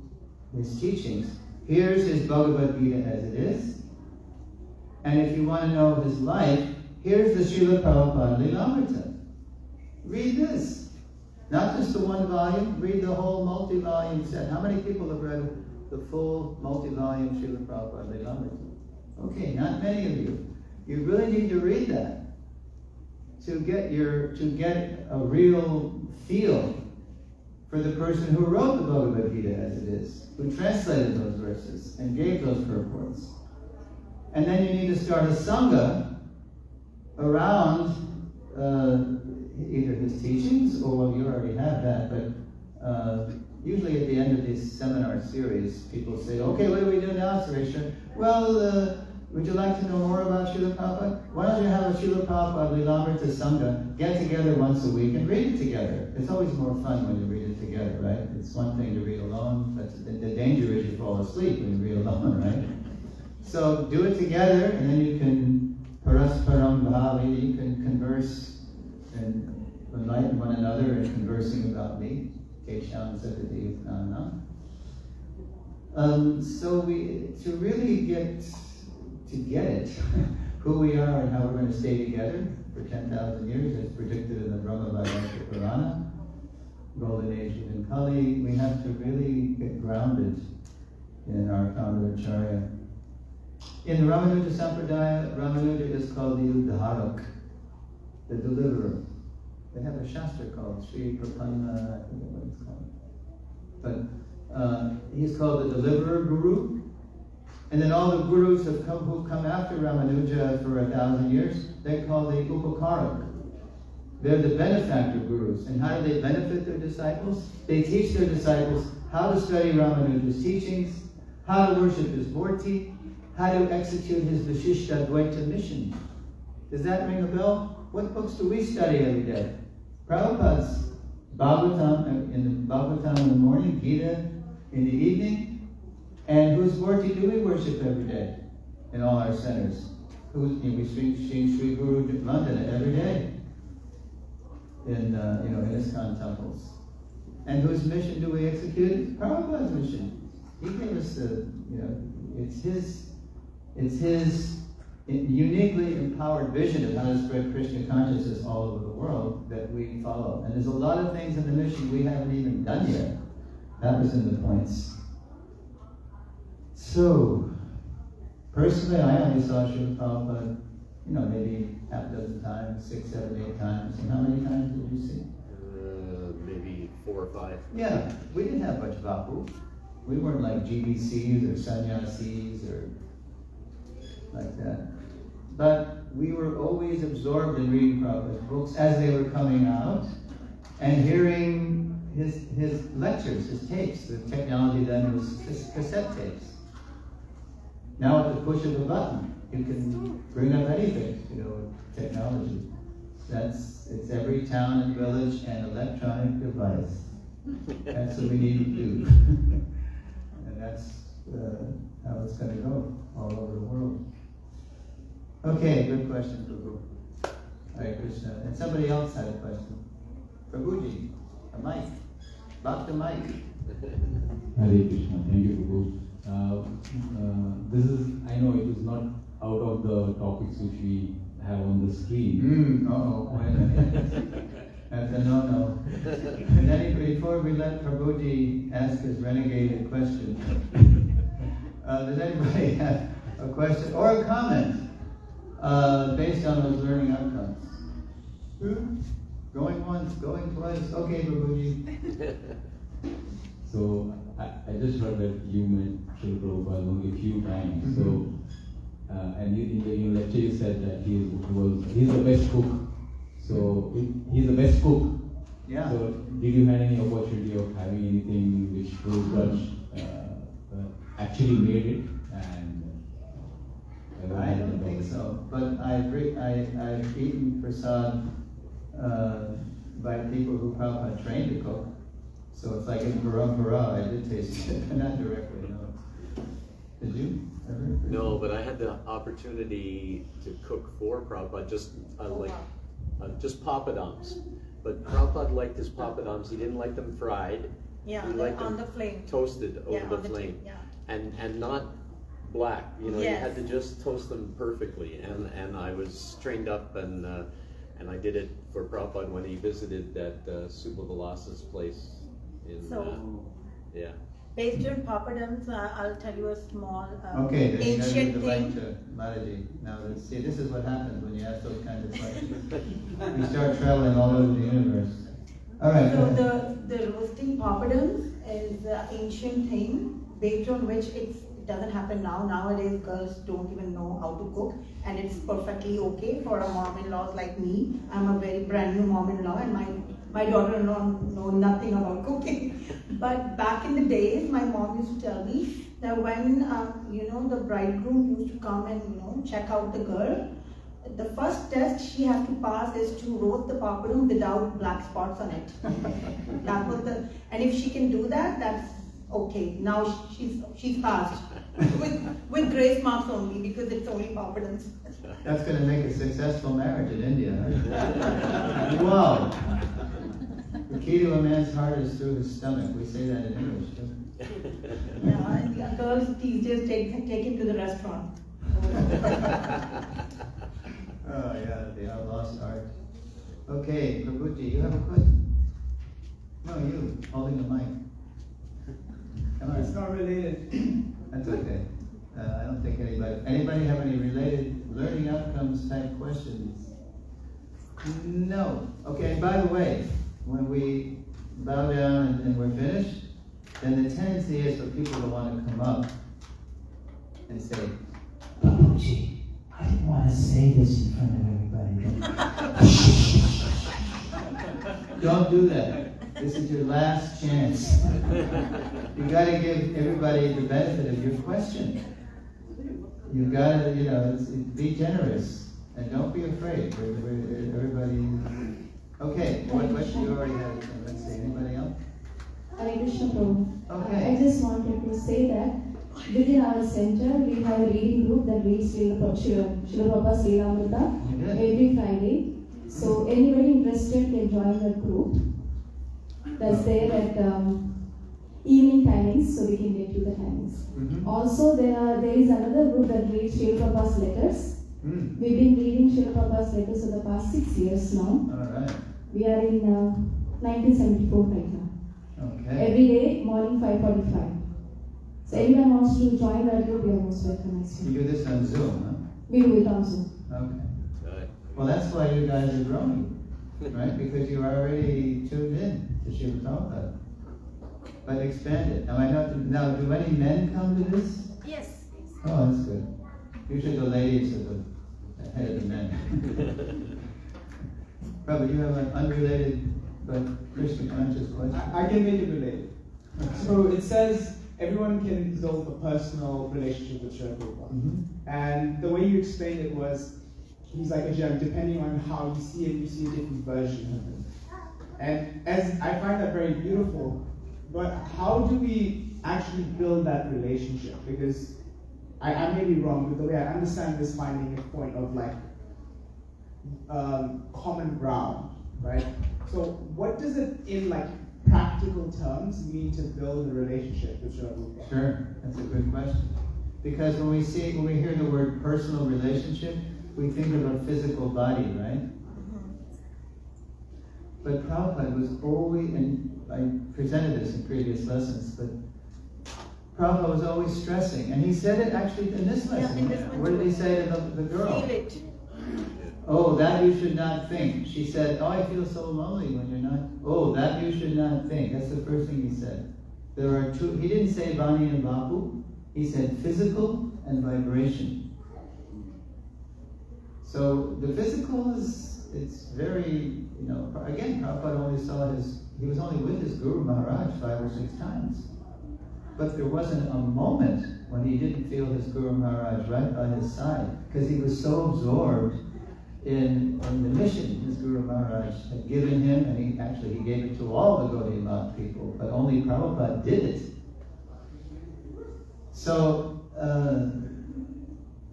his teachings, here's his Bhagavad Gita as it is. And if you want to know his life, here's the Srila Prabhupada Lilamrita. Read this. Not just the one volume, read the whole multi-volume set. How many people have read the full multi-volume Srila Prabhupada Lilamrita? Okay, not many of you. You really need to read that to get a real feel for the person who wrote the Bhagavad Gita as it is, who translated those verses and gave those purports. And then you need to start a sangha around either his teachings, or you already have that, but usually at the end of this seminar series, people say, okay, what do we do now, Suresh? Well, would you like to know more about Srila Prabhupada? Why don't you have a Srila Prabhupada Lilamrita Sangha, get together once a week and read it together. It's always more fun when you read it together, right? It's one thing to read alone, but the danger is you fall asleep when you read alone, right? So do it together, and then you can parasparam bhavi, you can converse and enlighten one another in conversing about me. Kesham Sakati Nana. So to really get it, who we are and how we're going to stay together for 10,000 years, as predicted in the Brahma Vajrayana Purana, Golden Age of Kali, we have to really get grounded in our founder Acharya. In the Ramanuja Sampradaya, Ramanuja is called the Udharak, the deliverer. They have a shastra called Sri Prapanna, I forget what it's called. But he's called the deliverer guru. And then all the gurus who come after Ramanuja for 1,000 years, they're called the Upakarak. They're the benefactor gurus. And how do they benefit their disciples? They teach their disciples how to study Ramanuja's teachings, how to worship his Murti, how to execute his Vishishta Dvaita mission. Does that ring a bell? What books do we study every day? Prabhupada's. Bhagavatam in the morning, Gita in the evening. And whose Murti do we worship every day in all our centers? We sing Sri Guru Vandana every day in Iskcon temples. And whose mission do we execute? Prabhupada's mission. He gave us it's his uniquely empowered vision of how to spread Krishna consciousness all over the world that we follow. And there's a lot of things in the mission we haven't even done yet. That was in the points. So, personally, I only saw Srila Prabhupada, maybe half a dozen times, 6, 7, 8 times. And how many times did you see? Maybe 4 or 5. Yeah, we didn't have much vapu. We weren't like GBCs or sannyasis or like that. But we were always absorbed in reading Prabhupada's books as they were coming out and hearing his lectures, his tapes. The technology then was cassette tapes. Now at the push of a button, you can bring up anything, with technology. It's every town and village and electronic device. That's what we need to do. And that's how it's going to go all over the world. Okay, good question, Prabhu. Hare Krishna. And somebody else had a question. Prabhuji, a mic. Back to mic. Hare Krishna. Thank you, Prabhu. I know it is not out of the topics which we have on the screen. Wait a minute. That's a no-no. Before we let Prabhuji ask his renegade question, does anybody have a question or a comment based on those learning outcomes? Going once, going twice. Okay, Prabhuji. So I just heard that you met Srila Prabhupada only a few times. Mm-hmm. So and in your lecture you said that he's the best cook. So he's the best cook. Yeah. So did you have any opportunity of having anything which Prabhupada actually made it? And I don't think so. But I've eaten prasad by people who Prabhupada trained to cook. So it's like in parampara, I did taste it, but not directly, no. Did you ever? No, but I had the opportunity to cook for Prabhupada, just papadums. But Prabhupada liked his papadums. He didn't like them fried. Yeah, he liked on them the flame. Toasted over the on flame. Yeah. And not black. You Yes. had to just toast them perfectly. And I was trained up and I did it for Prabhupada when he visited that Subhavalasa's place. Yeah. Based on papadums, I'll tell you a small Okay, then you gotta ancient give the thing. mic to Mataji. Now, see, this is what happens when you ask those kinds of questions. You start traveling all over the universe. All right. go So ahead. the roasting papadums is an ancient thing based on which it doesn't happen now. Nowadays, girls don't even know how to cook, and it's perfectly okay for a mom-in-law like me. I'm a very brand new mom-in-law, and my daughter-in-law know nothing about cooking. But back in the days, my mom used to tell me that when the bridegroom used to come and check out the girl, the first test she has to pass is to roast the papadum without black spots on it. That was and if she can do that, that's okay. Now she's passed with grace marks only because it's only papadums. That's going to make a successful marriage in India. Huh? Wow. The key to a man's heart is through his stomach. We say that in English, too. Yeah, and girls these days take him to the restaurant. Oh, yeah, they are lost art. Okay, Prabhuji, you have a question? No, you, holding the mic. Come on. It's not related. That's okay. I don't think anybody have any related learning outcomes type questions? No. Okay, and by the way, when we bow down and we're finished, then the tendency is for people to want to come up and say, Prabhuji, I didn't want to say this in front of everybody. don't do that. This is your last chance. You got to give everybody the benefit of your question. You got to, be generous and don't be afraid. Everybody. Okay. What question? You already had it. Let's see. Anybody else? Hare Krishna Prabhu. Okay. I just wanted to say that within our center we have a reading group that reads Srila Prabhupada's Leelamrita every Friday. So anybody interested can join that group. That's there at evening timings, so we can get you the timings. Also, there is another group that reads Srila Prabhupada's letters. We've been reading Srila Prabhupada's letters for the past 6 years now. All right. We are in 1974 right now. Okay. Every day, morning 5:45. So anyone wants to join that group, you are most welcome. You do this on Zoom, We do it on Zoom. huh? Okay. Well, that's why you guys are growing, right? Because you are already tuned in to Srila Prabhupada. But expand it. Now, do any men come to this? Yes. Oh, that's good. Usually the ladies are the head of the men. Prabhu, you have an unrelated but Krishna conscious question. I can make it related. So it says everyone can build a personal relationship with Srila Prabhupada. And the way you explained it was, he's like a gem, depending on how you see it, you see a different version of him. And as I find that very beautiful, but how do we actually build that relationship? Because I may be wrong, but the way I understand this finding a point of like common ground, right? So what does it in like practical terms mean to build a relationship with Srila Prabhupada? Sure, that's a good question. Because when we hear the word personal relationship, we think of a physical body, right? But Prabhupada was always, and I presented this in previous lessons, but Prabhupada was always stressing, and he said it actually in this lesson. in this one What did he say to the girl? Feel it. Oh, that you should not think. She said, oh, I feel so lonely when you're not. Oh, that you should not think. That's the first thing he said. There are two, he didn't say Vani and Vapu. He said physical and vibration. So the physical it's very, again, Prabhupada only he was only with his Guru Maharaj 5 or 6 times. But there wasn't a moment when he didn't feel his Guru Maharaj right by his side, because he was so absorbed in the mission his Guru Maharaj had given him, and he gave it to all the Gaudiya Math people, but only Prabhupada did it. So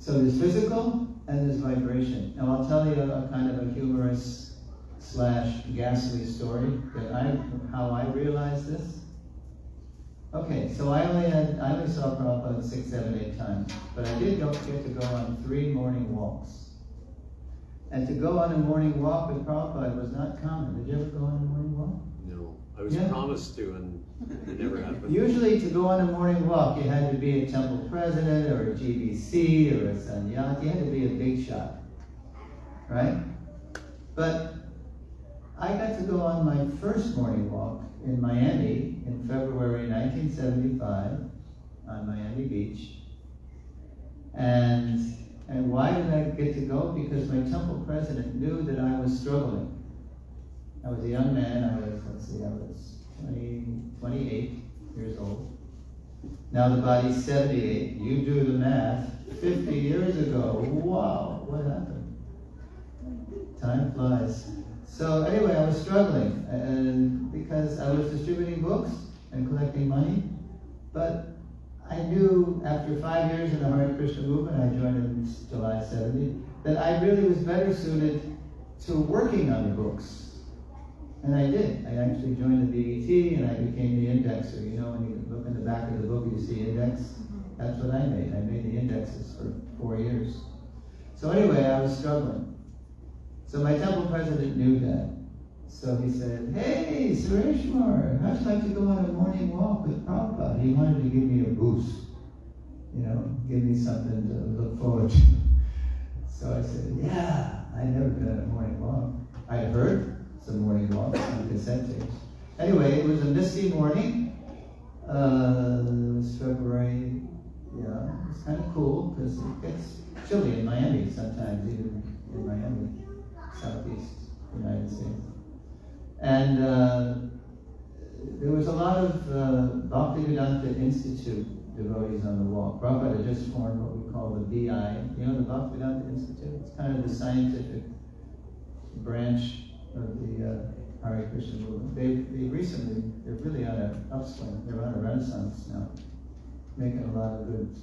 there's physical and there's vibration. Now I'll tell you a kind of a humorous / ghastly story how I realized this. Okay, so I only saw Prabhupada 6, 7, 8 times, but I did get to go on 3 morning walks. And to go on a morning walk with Prabhupada was not common. Did you ever go on a morning walk? No, I was promised to, and it never happened. Usually to go on a morning walk, you had to be a temple president or a GBC or a sannyasi. You had to be a big shot, right? But I got to go on my first morning walk in Miami in February 1975 on Miami Beach. And why did I get to go? Because my temple president knew that I was struggling. I was a young man. I was 28 years old. Now the body's 78. You do the math. 50 years ago. Wow, what happened? Time flies. So anyway, I was struggling, and because I was distributing books and collecting money, but I knew after 5 years in the Hare Krishna movement, I joined in July 70, that I really was better suited to working on the books. And I did. I actually joined the BET and I became the indexer. You know, when you look in the back of the book, you see index. That's what I made. I made the indexes for 4 years. So anyway, I was struggling. So my temple president knew that. So he said, hey, Sureshwar, how'd you like to go on a morning walk with Prabhupada? He wanted to give me a boost, give me something to look forward to. So I said, yeah, I'd never been on a morning walk. I had heard some morning walks on cassette tapes. Anyway, it was a misty morning. It was February, it was kind of cool because it gets chilly in Miami sometimes, even in Miami, southeast United States. And there was a lot of Bhaktivedanta Institute devotees on the walk. Prabhupada had just formed what we call the BI, the Bhaktivedanta Institute. It's kind of the scientific branch of the Hare Krishna movement. They're really on an upswing. They're on a renaissance now, making a lot of good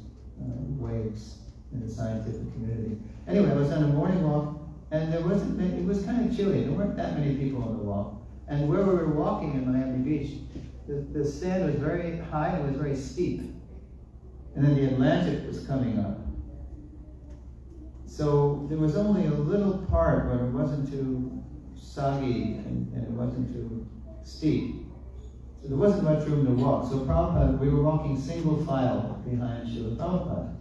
waves in the scientific community. Anyway, I was on a morning walk, and it was kind of chilly. There weren't that many people on the walk. And where we were walking in Miami Beach, the sand was very high and it was very steep. And then the Atlantic was coming up. So there was only a little part where it wasn't too soggy and it wasn't too steep. So there wasn't much room to walk. So Prabhupada, we were walking single file behind Srila Prabhupada.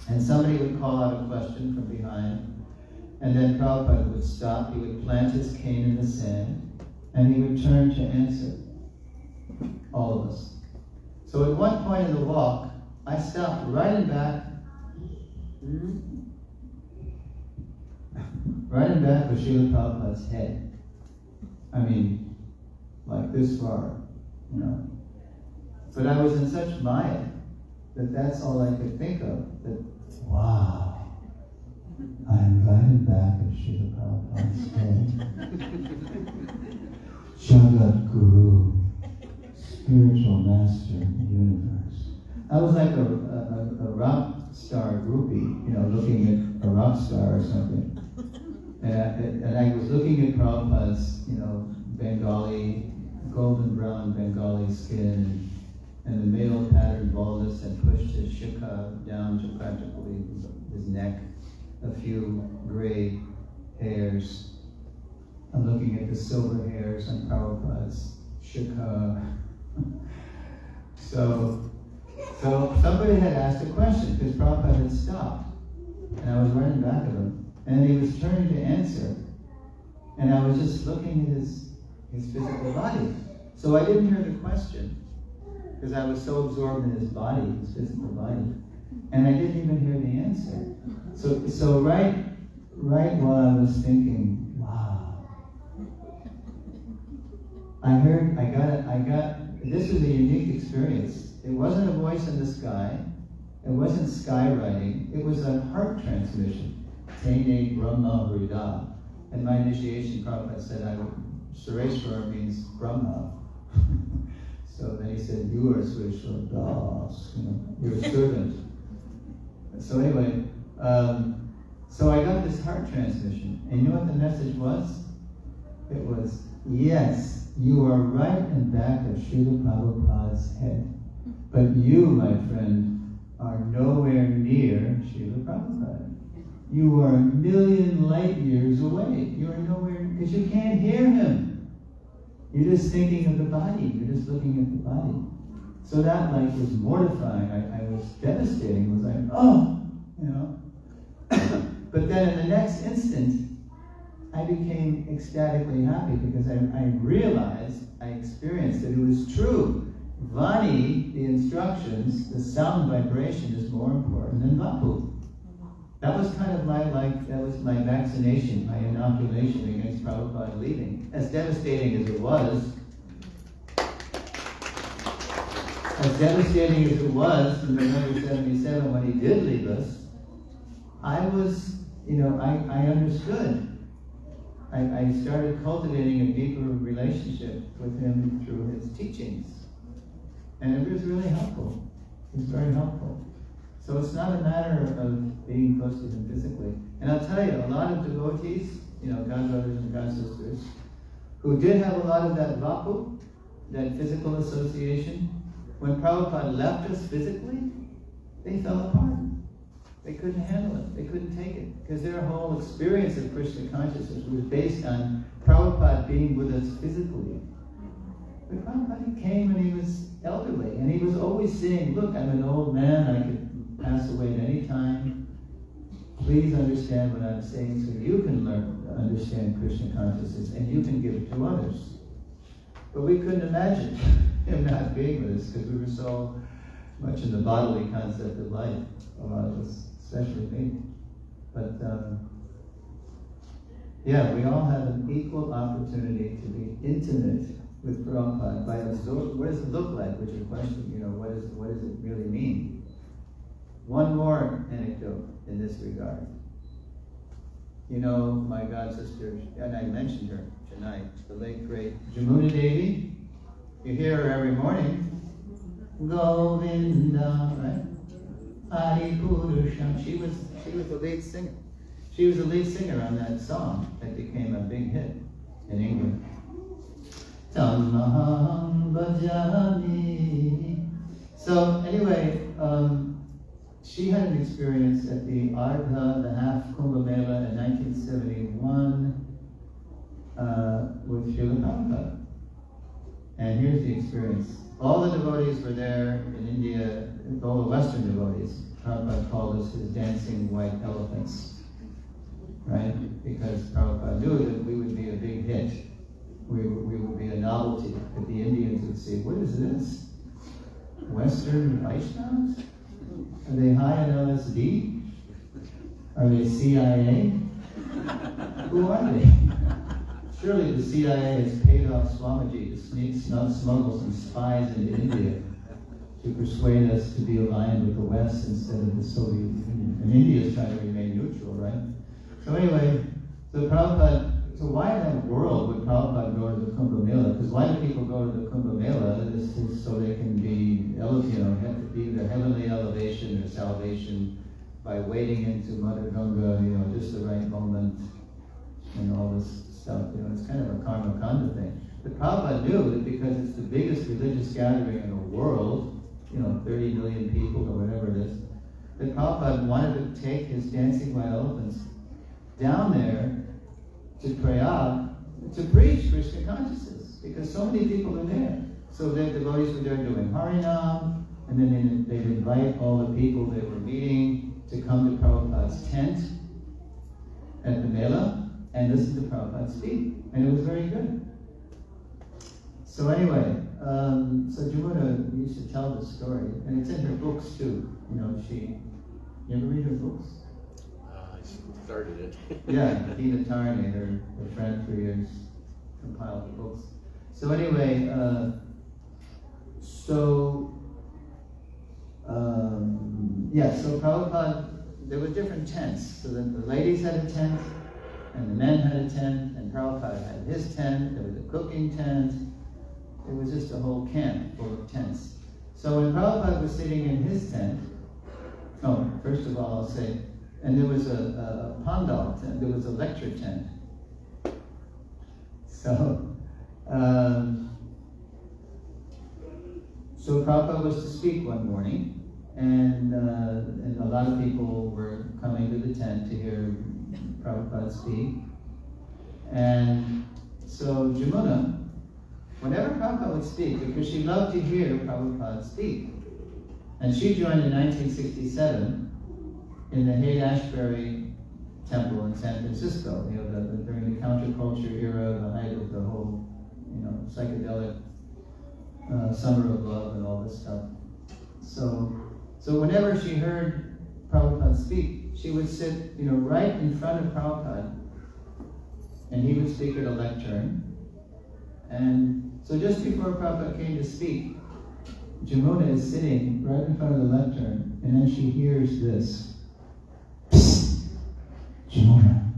And somebody would call out a question from behind, and then Prabhupada would stop, he would plant his cane in the sand, and he would turn to answer all of us. So at one point in the walk, I stopped right in back of Srila Prabhupada's head. I mean, like this far, you know. But I was in such maya that that's all I could think of. That, wow, I'm right in back of Srila Prabhupada's head. Jagat Guru, spiritual master in the universe. I was like a rock star groupie, you know, looking at a rock star or something. And I was looking at Prabhupada's, you know, Bengali, golden brown Bengali skin, and the male pattern baldness, and pushed his shikha down to practically his neck, a few gray hairs. I'm looking at the silver hairs on Prabhupada's shikha. So somebody had asked a question, because Prabhupada had stopped, and I was right in back of him, and he was turning to answer, and I was just looking at his physical body. So I didn't hear the question, because I was so absorbed in his body, his physical body, and I didn't even hear the answer. So right while I was thinking, wow, I got. This was a unique experience. It wasn't a voice in the sky. It wasn't skywriting. It was a heart transmission. Tene Brahma Vrida. And my initiation, Prabhupada said, Sureshwar means Brahma. So then he said, you are Sureshwar Das, you know, you're a servant. So anyway, so I got this heart transmission. And you know what the message was? It was, yes, you are right in back of Srila Prabhupada's head. But you, my friend, are nowhere near Srila Prabhupada. You are a million light years away. You are nowhere, because you can't hear him. You're just thinking of the body. You're just looking at the body. So that was mortifying. I was devastating. It was like, oh, you know. But then in the next instant, I became ecstatically happy because I realized, I experienced that it was true. Vani, the instructions, the sound vibration is more important than Vapu. That was kind of that was my vaccination, my inoculation against Prabhupada leaving. As devastating as it was in November 77 when he did leave us, I was, I understood. I started cultivating a deeper relationship with him through his teachings. And it was really helpful. It was very helpful. So it's not a matter of being close to him physically. And I'll tell you, a lot of devotees, godbrothers and godsisters, who did have a lot of that vapu, that physical association, when Prabhupada left us physically, they fell apart. They couldn't handle it. They couldn't take it. Because their whole experience of Krishna consciousness was based on Prabhupada being with us physically. But Prabhupada came and he was elderly. And he was always saying, look, I'm an old man. I could pass away at any time. Please understand what I'm saying so you can learn to understand Krishna consciousness and you can give it to others. But we couldn't imagine him not being with us because we were so much in the bodily concept of life, a lot of us, especially me. But we all have an equal opportunity to be intimate with Prabhupada by absorbing. What does it look like? Which is a question. What does it really mean? One more anecdote in this regard. You know my god sister, and I mentioned her tonight, the late great Jamuna Devi. You hear her every morning. Govinda, right? Adi Purusham. She was the lead singer. She was the lead singer on that song that became a big hit in England. Tamaham Bhajami. So anyway, she had an experience at the Ardha, the half Kumbh Mela in 1971 with Srila Prabhupada. And here's the experience. All the devotees were there in India, all the Western devotees. Prabhupada called us his dancing white elephants, right? Because Prabhupada knew that we would be a big hit. We would be a novelty that the Indians would see. What is this? Western Vaishnavas? Are they high on LSD? Are they CIA? Who are they? Surely the CIA has paid off Swamiji to smuggle some spies into India to persuade us to be aligned with the West instead of the Soviet Union. And India is trying to remain neutral, right? So anyway, so why in the world would Prabhupada go to the Kumbh Mela? Because why do people go to the Kumbh Mela? This is so they can be, have to be their heavenly elevation or salvation by wading into Mother Ganga, just the right moment and all this stuff. It's kind of a karma kanda thing. But Prabhupada knew that because it's the biggest religious gathering in the world, 30 million people or whatever it is, that Prabhupada wanted to take his dancing white elephants down there to Prayag to preach Krishna consciousness, because so many people are there. So the devotees were there doing Harinam, and then they'd invite all the people they were meeting to come to Prabhupada's tent at the Mela and listen to Prabhupada speak. And it was very good. So anyway, so Jamuna used to tell this story, and it's in her books too. You ever read her books? I started it. Yeah, Dina Tarni, her friend for years, compiled the books. So anyway, so Prabhupada, there were different tents. So the ladies had a tent, and the men had a tent, and Prabhupada had his tent. There was a cooking tent. It was just a whole camp full of tents. So when Prabhupada was sitting in his tent, first of all I'll say, and there was a pandal tent, there was a lecture tent. So Prabhupada was to speak one morning, and a lot of people were coming to the tent to hear Prabhupada speak. And so Jamuna, whenever Prabhupada would speak, because she loved to hear Prabhupada speak, and she joined in 1967 in the Haight-Ashbury Temple in San Francisco, during the counterculture era, the height of the whole, psychedelic summer of love and all this stuff. So whenever she heard Prabhupada speak, she would sit, right in front of Prabhupada, and he would speak at a lectern. And so just before Prabhupada came to speak, Jamuna is sitting right in front of the lectern, and then she hears this. Jamuna,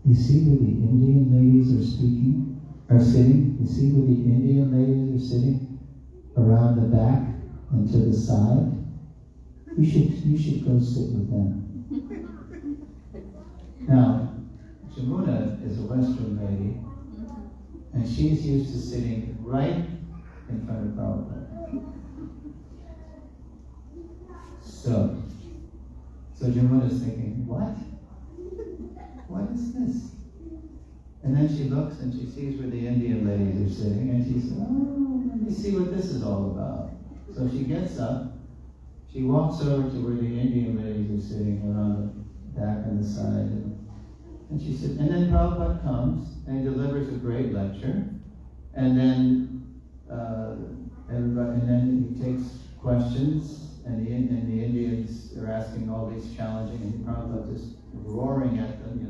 you see where the Indian ladies are sitting? You see where the Indian ladies are sitting? Around the back and to the side? You should go sit with them. Now, Jamuna is a Western lady, and she's used to sitting right in front of Prabhupada. So Jamuna's thinking, what? What is this? And then she looks and she sees where the Indian ladies are sitting, and she says, let me see what this is all about. So she gets up, she walks over to where the Indian ladies are sitting around the back and the side, and she said, and then Prabhupada comes and he delivers a great lecture, and then he takes questions, and the Indians are asking all these challenging, and Prabhupada just roaring at them,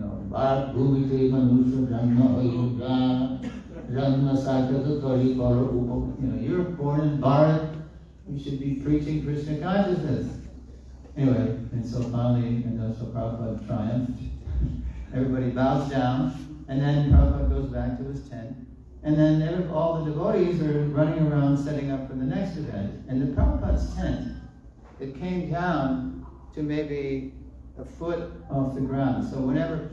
you're born in Bharat, you should be preaching Krishna consciousness. Anyway, and so finally, so Prabhupada triumphed. Everybody bows down, and then Prabhupada goes back to his tent. And then all the devotees are running around setting up for the next event. And the Prabhupada's tent, it came down to maybe a foot off the ground. So whenever a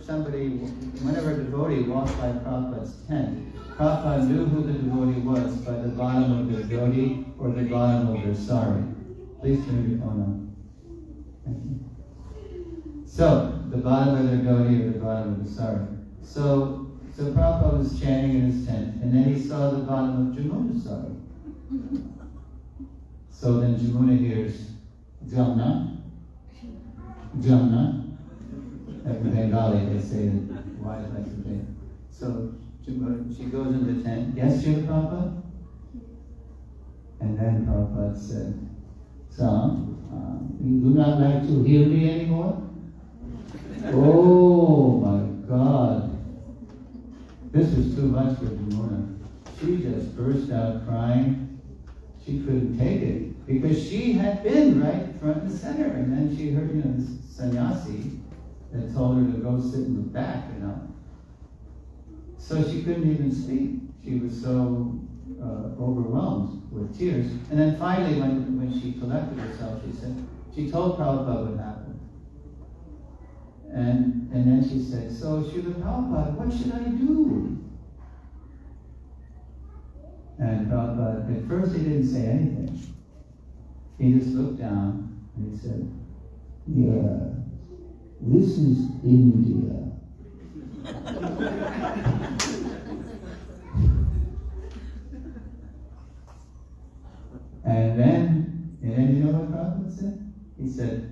devotee walked by Prabhupada's tent, Prabhupada knew who the devotee was by the bottom of their dhoti or the bottom of their sari. Please turn your phone on. Thank you. So, the bottom of their dhoti or the bottom of the sari. So Prabhupada was chanting in his tent, and then he saw the bottom of Jamuna's sari. So then Jamuna hears, Jamna. In Bengali they say that wise like the thing. So she goes in the tent, yes, Srila Prabhupada? And then Prabhupada said, so, you do not like to hear me anymore? Oh my God. This was too much for Jamuna. She just burst out crying. She couldn't take it because she had been right front and center. And then she heard, this sannyasi that told her to go sit in the back, So she couldn't even speak. She was so overwhelmed with tears. And then finally, when she collected herself, she told Prabhupada what happened. And then she said, so Srila Prabhupada, what should I do? And Prabhupada, at first he didn't say anything. He just looked down and he said, yeah, this is India. And then you know what Prabhupada said? He said,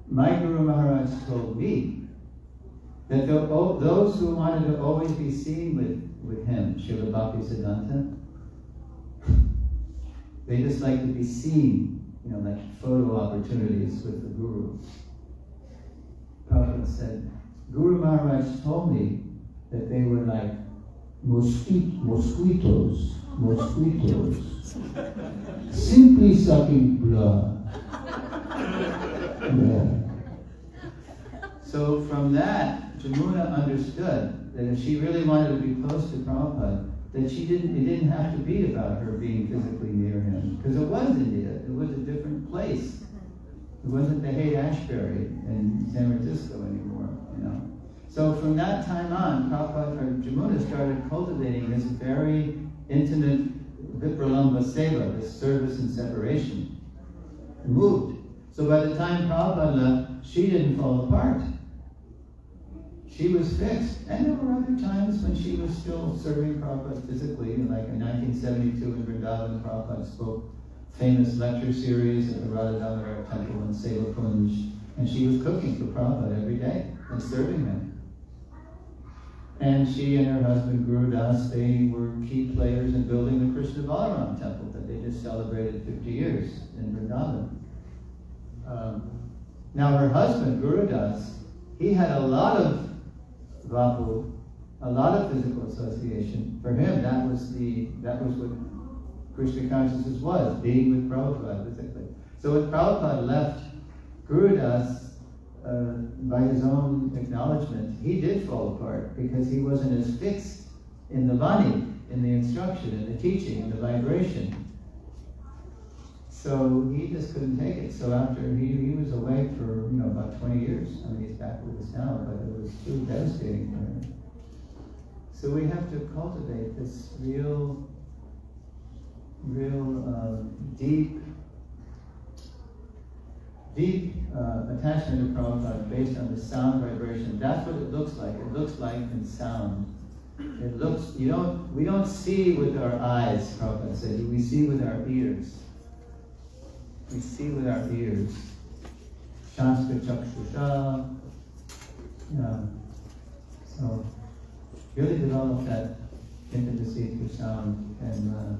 my Guru Maharaj told me that those who wanted to always be seen with him, Srila Bhaktisiddhanta, they just like to be seen, like photo opportunities with the Guru. Prabhupada said, Guru Maharaj told me that they were like mosquitoes, simply sucking blood. Yeah. So from that, Jamuna understood that if she really wanted to be close to Prabhupada, that it didn't have to be about her being physically near him, because it was India. It was a different place. It wasn't the Haight-Ashbury in San Francisco anymore, So from that time on, Jamuna started cultivating this very intimate Vipralamba Seva, this service and separation. Moved. So by the time Prabhupada left, she didn't fall apart. She was fixed. And there were other times when she was still serving Prabhupada physically, like in 1972 in Vrindavan, Prabhupada spoke famous lecture series at the Radha Damodar Temple in Seva Kunj, and she was cooking for Prabhupada every day and serving him. And she and her husband Guru Das, they were key players in building the Krishna Balaram Temple that they just celebrated 50 years in Vrindavan. Now her husband, Guru Das, he had a lot of vapu, a lot of physical association. For him, that was what Krishna consciousness was, being with Prabhupada physically. So when Prabhupada left Guru Das, by his own acknowledgement, he did fall apart because he wasn't as fixed in the Vani, in the instruction, in the teaching, in the vibration. So he just couldn't take it. So after he was away for about 20 years. I mean, he's back with us now, but it was too devastating for him. So we have to cultivate this real deep attachment to Prabhupada based on the sound vibration. That's what it looks like. It looks like in sound. It looks, we don't see with our eyes, Prabhupada said, we see with our ears. We see with our ears. Shanska Chakshusha. So really develop that intimacy through sound, and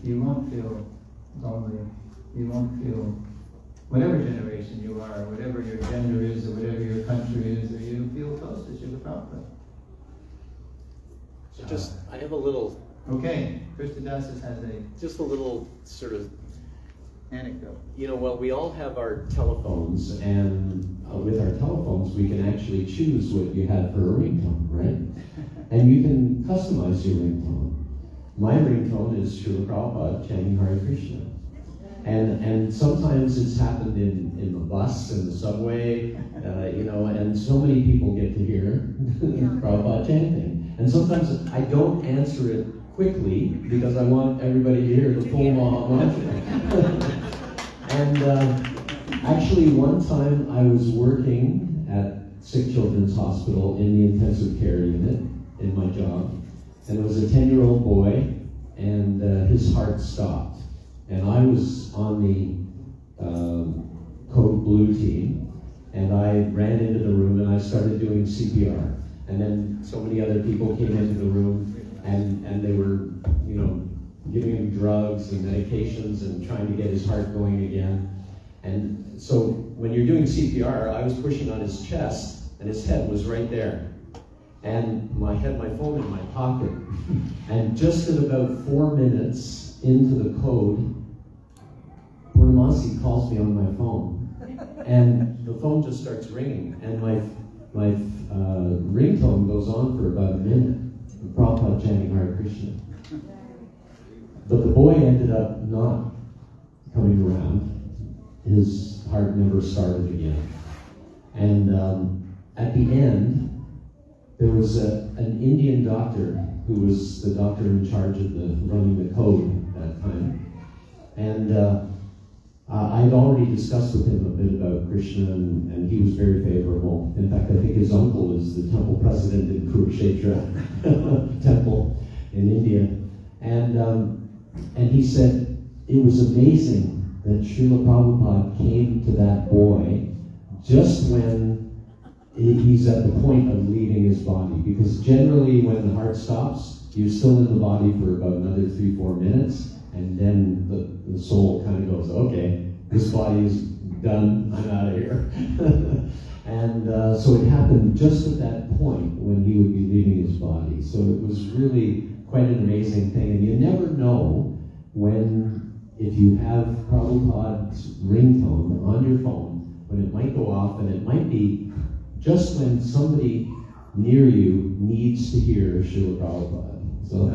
you won't feel lonely. You won't feel, whatever generation you are, whatever your gender is, or whatever your country is, or you feel close to Srila Prabhupada. So I have a little... Okay, Krishnadas has just a little sort of anecdote? You know, well, we all have our telephones, and with our telephones, we can actually choose what you have for a ringtone, right? And you can customize your ringtone. My ringtone is Srila Prabhupada chanting Hare Krishna. And sometimes it's happened in the bus, in the subway, you know, and so many people get to hear Prabhupada chanting. And sometimes I don't answer it quickly because I want everybody to hear the full Maha. And actually, one time I was working at Sick Children's Hospital in the intensive care unit in my job, and it was a 10-year-old boy, and his heart stopped. And I was on the Code Blue team, and I ran into the room and I started doing CPR. And then so many other people came into the room, and they were, you know, giving him drugs and medications and trying to get his heart going again. And so when you're doing CPR, I was pushing on his chest, and his head was right there. And I had my phone in my pocket. And just at about 4 minutes into the code, Purnamasi calls me on my phone. And the phone just starts ringing. And my ringtone goes on for about a minute. Prabhupada chanting Hare Krishna. But the boy ended up not coming around. His heart never started again. And at the end, there was an Indian doctor who was the doctor in charge of running the code at that time. And I'd already discussed with him a bit about Krishna, and he was very favorable. In fact, I think his uncle is the temple president in Kurukshetra temple in India. And he said it was amazing that Srila Prabhupada came to that boy just when he's at the point of leaving his body. Because generally when the heart stops, you're still in the body for about another 3-4 minutes, and then the soul kind of goes, okay, this body is done, I'm out of here. And so it happened just at that point when he would be leaving his body. So it was really quite an amazing thing. And you never know when, if you have Prabhupada's ringtone on your phone, when it might go off, and it might be just when somebody near you needs to hear Srila Prabhupada. So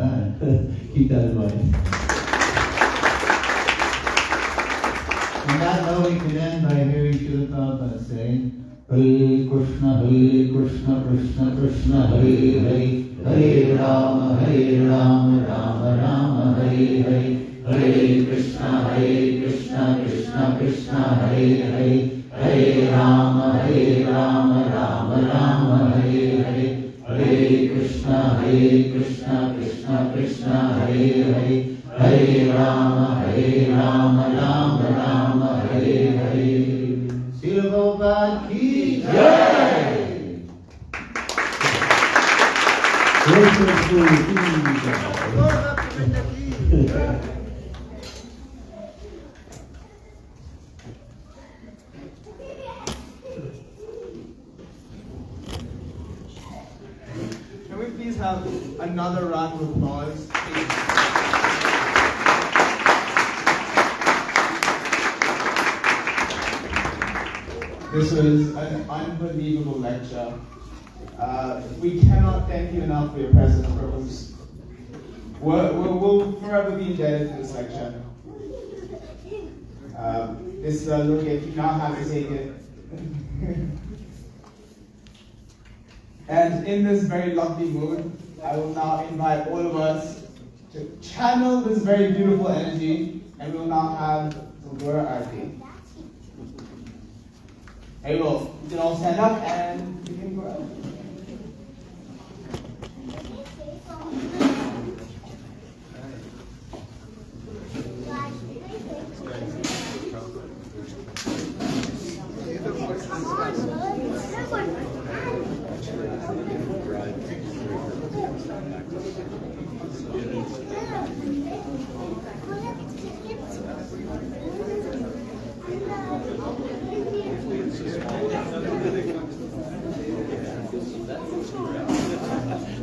keep that in mind. On that note, we can end by hearing Srila Prabhupada say, Hare Krishna, Krishna Krishna, Hare Hare, Hare Rama, Rama Rama, Hare Hare, Hare Krishna, Krishna Krishna, Hare Hare, Hare Rama, Rama Rama, Hare Hare, Hare Krishna, Krishna Krishna, Hare Hare, Hare Rama, Rama Rama, Hare Hare. Srila Prabhupada ki jai! Can we please have another round of applause? This was an unbelievable lecture. We cannot thank you enough for your presence, Prabhus. We'll forever be indebted to this lecture. This is a look at you now have to take it. And in this very lovely mood, I will now invite all of us to channel this very beautiful energy, and we will now have the Guru Arati. Hey, well, you can all stand up and begin Guru Arati.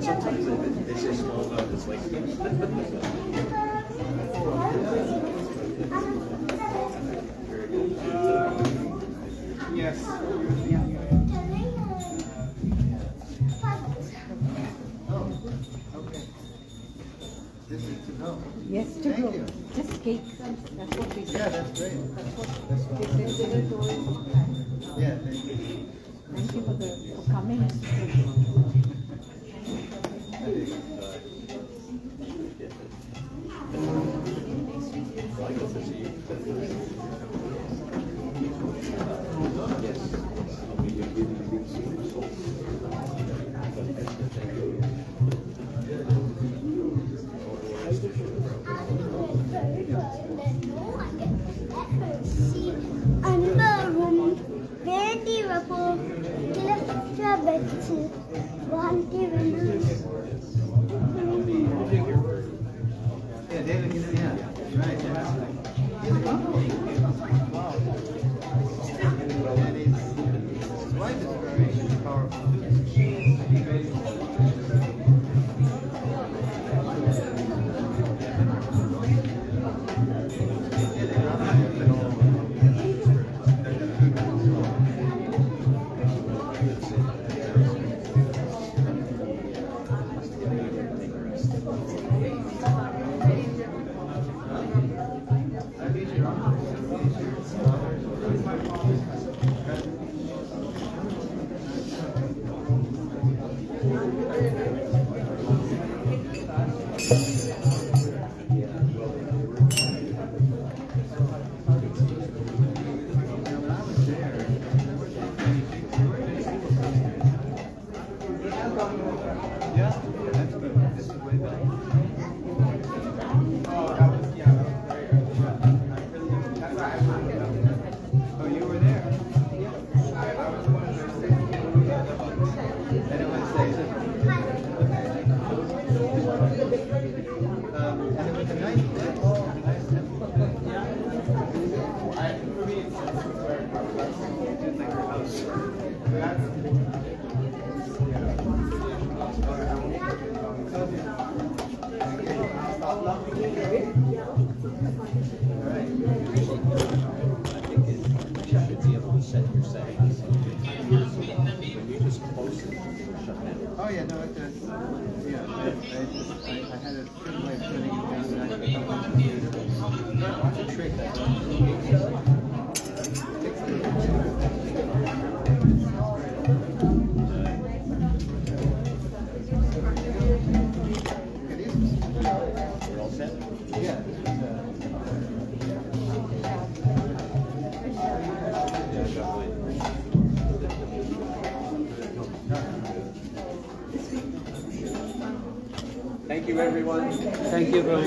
Sometimes they say small about it's like Yes. Oh, okay. This is to go. Yes, to Thank go. you. Just cake. That's what we said. Yeah, that's great. That's what they said. They were told. Yeah, thank you. Thank you for coming. அன்பரும் வேண்டிவப்போ கிளப்பச்சு வாழ்க்கை Yeah, David, yeah, right, yeah. Wow. And his wife is very powerful. Oh yeah, no, it does. Yeah, I had a certain way of putting it down that I could help them to trick that. We're all set? Yeah. Thank you, everyone. Thank you, bro.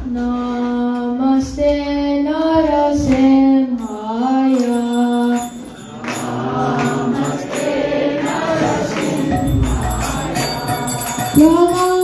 Namaste Narasimhaya. Namaste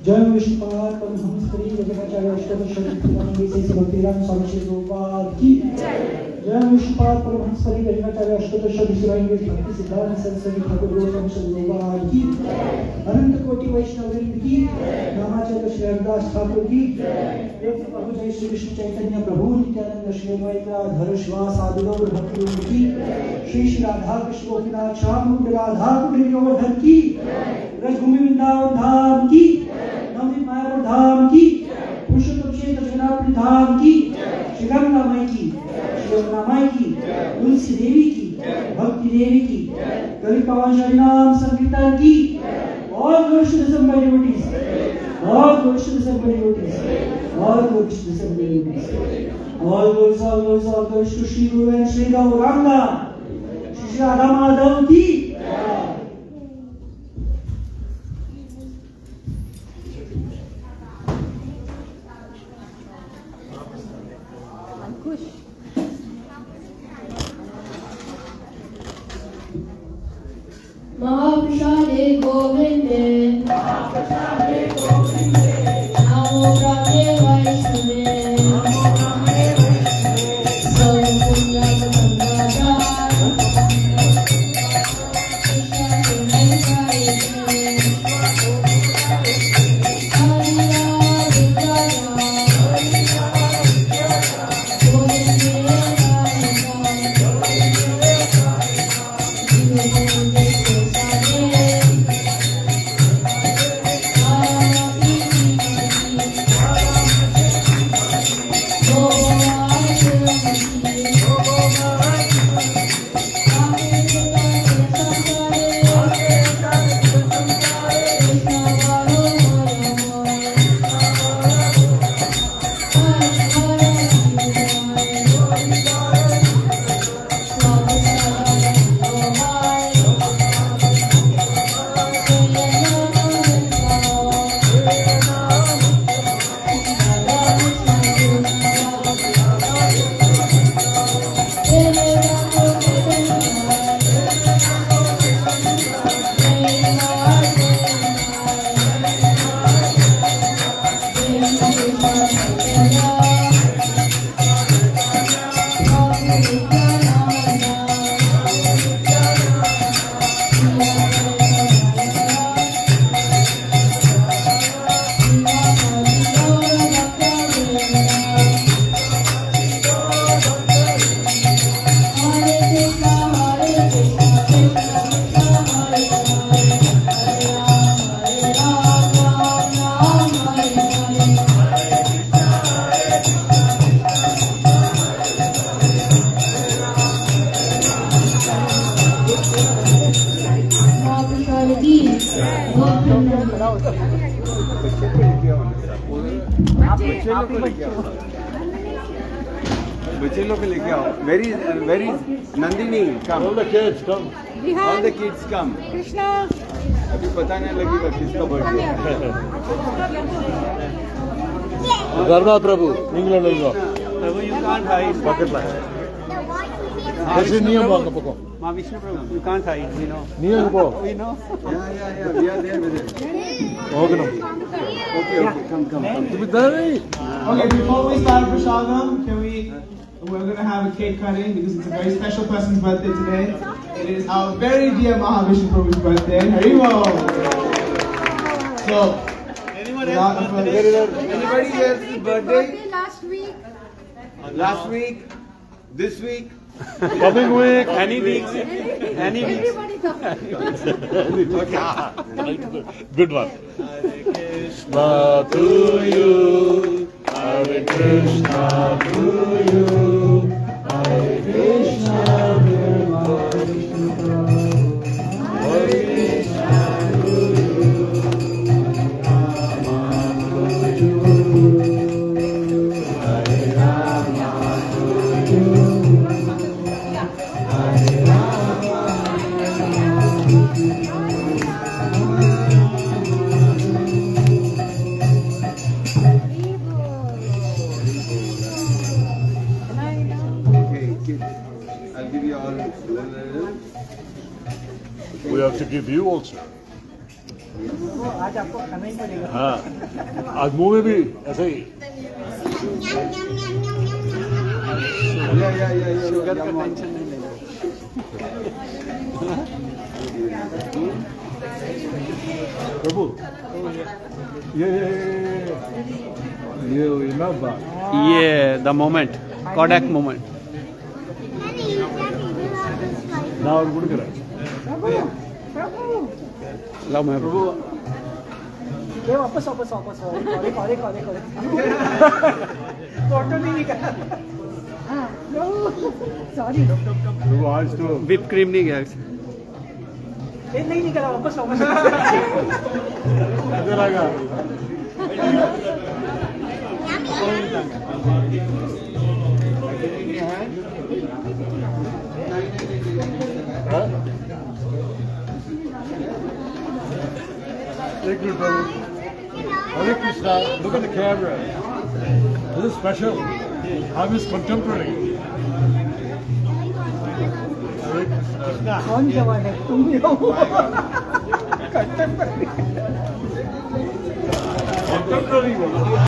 जय विष्णुपाद परमहंस श्री जगदाचार्य अष्टोत्तर शतनामावली से भक्तिराम स्वामी श्री गोपाल की जय विष्णुपाद परमहंस श्री जगदाचार्य अष्टोत्तर शतनामावली भक्ति सिद्धांत सरस्वती ठाकुर गोस्वामी श्री गोपाल की अनंत कोटि वैष्णववृंद की नामाचार्य श्री हरिदास ठाकुर की प्रभु जय श्री कृष्ण चैतन्य प्रभु नित्यानंद श्री अद्वैत श्रीवास आदि गौर भक्तवृंद की श्री श्री राधा कृष्ण गोपीनाथ श्याम राधा कुटी गोवर्धन की रजभूमि वृंदावन धाम की नवदीप मायापुर धाम की पुरुषोत्तम क्षेत्र जगन्नाथ धाम की श्री गंगा माई की श्री यमुना माई की तुलसी देवी की भक्ति देवी की कवि पवन हरि नाम संकीर्तन की और देवोटीज All glories to the Supreme Lotus. All glories to the Supreme Lotus. All glories to Shri Guru and Shri Gauranga. Shri Radha Madhav ki. Mahaprasade Govinde, Mahaprasade Govinde, Namo Brahme Vaishnavi, Namo Brahme Vaishnavi, Sarvapunya Samraja, Krishna Sunayakaya, Hariya Vidyaya, Govinde बच्चे लोग को लेके आओ very very Nandini come all the kids come all the kids come Krishna अभी पता नहीं लगेगा किसका बर्थडे गरबा प्रभु इंग्लैंड लो Prabhu you can't hide bucket ला कैसे नियम बांग पको मां Vishnu Prabhu you can't hide we know नियम को we know yeah we are there with it okay okay come to be there okay before we start prashadam can we're going to have a cake cutting because it's a very special person's birthday today. It is our very dear Mahavishnu Prabhu's birthday. Haribo! So, anybody else's birthday? Last week. Last week? This week? Coming week? Any week? Any week? Okay. Good one. Hare Krishna to you. Hare Krishna to you. Hare Krishna, Hare Krishna to you. Hare Rama to you. Hare Rama to I'll give you all. We have to give you also. आज आपको खाना ही पड़ेगा हाँ आज मुंह में भी ऐसा ही शुगर का टेंशन नहीं लेना प्रभु ये ना बात Yeah, the moment, Kodak moment. ना और गुड़ करा Love my प्रभु ये वापस वापस वापस कॉले फोटो नहीं निकाला सॉरी प्रभु आज तो whipped cream नहीं गया ये नहीं निकाला वापस इधर आगा Take good, Prabhu. Hare Krishna, look at the camera. This is special. I'm his contemporary. Hare Krishna. कौन जवान है तुम ही हो Contemporary.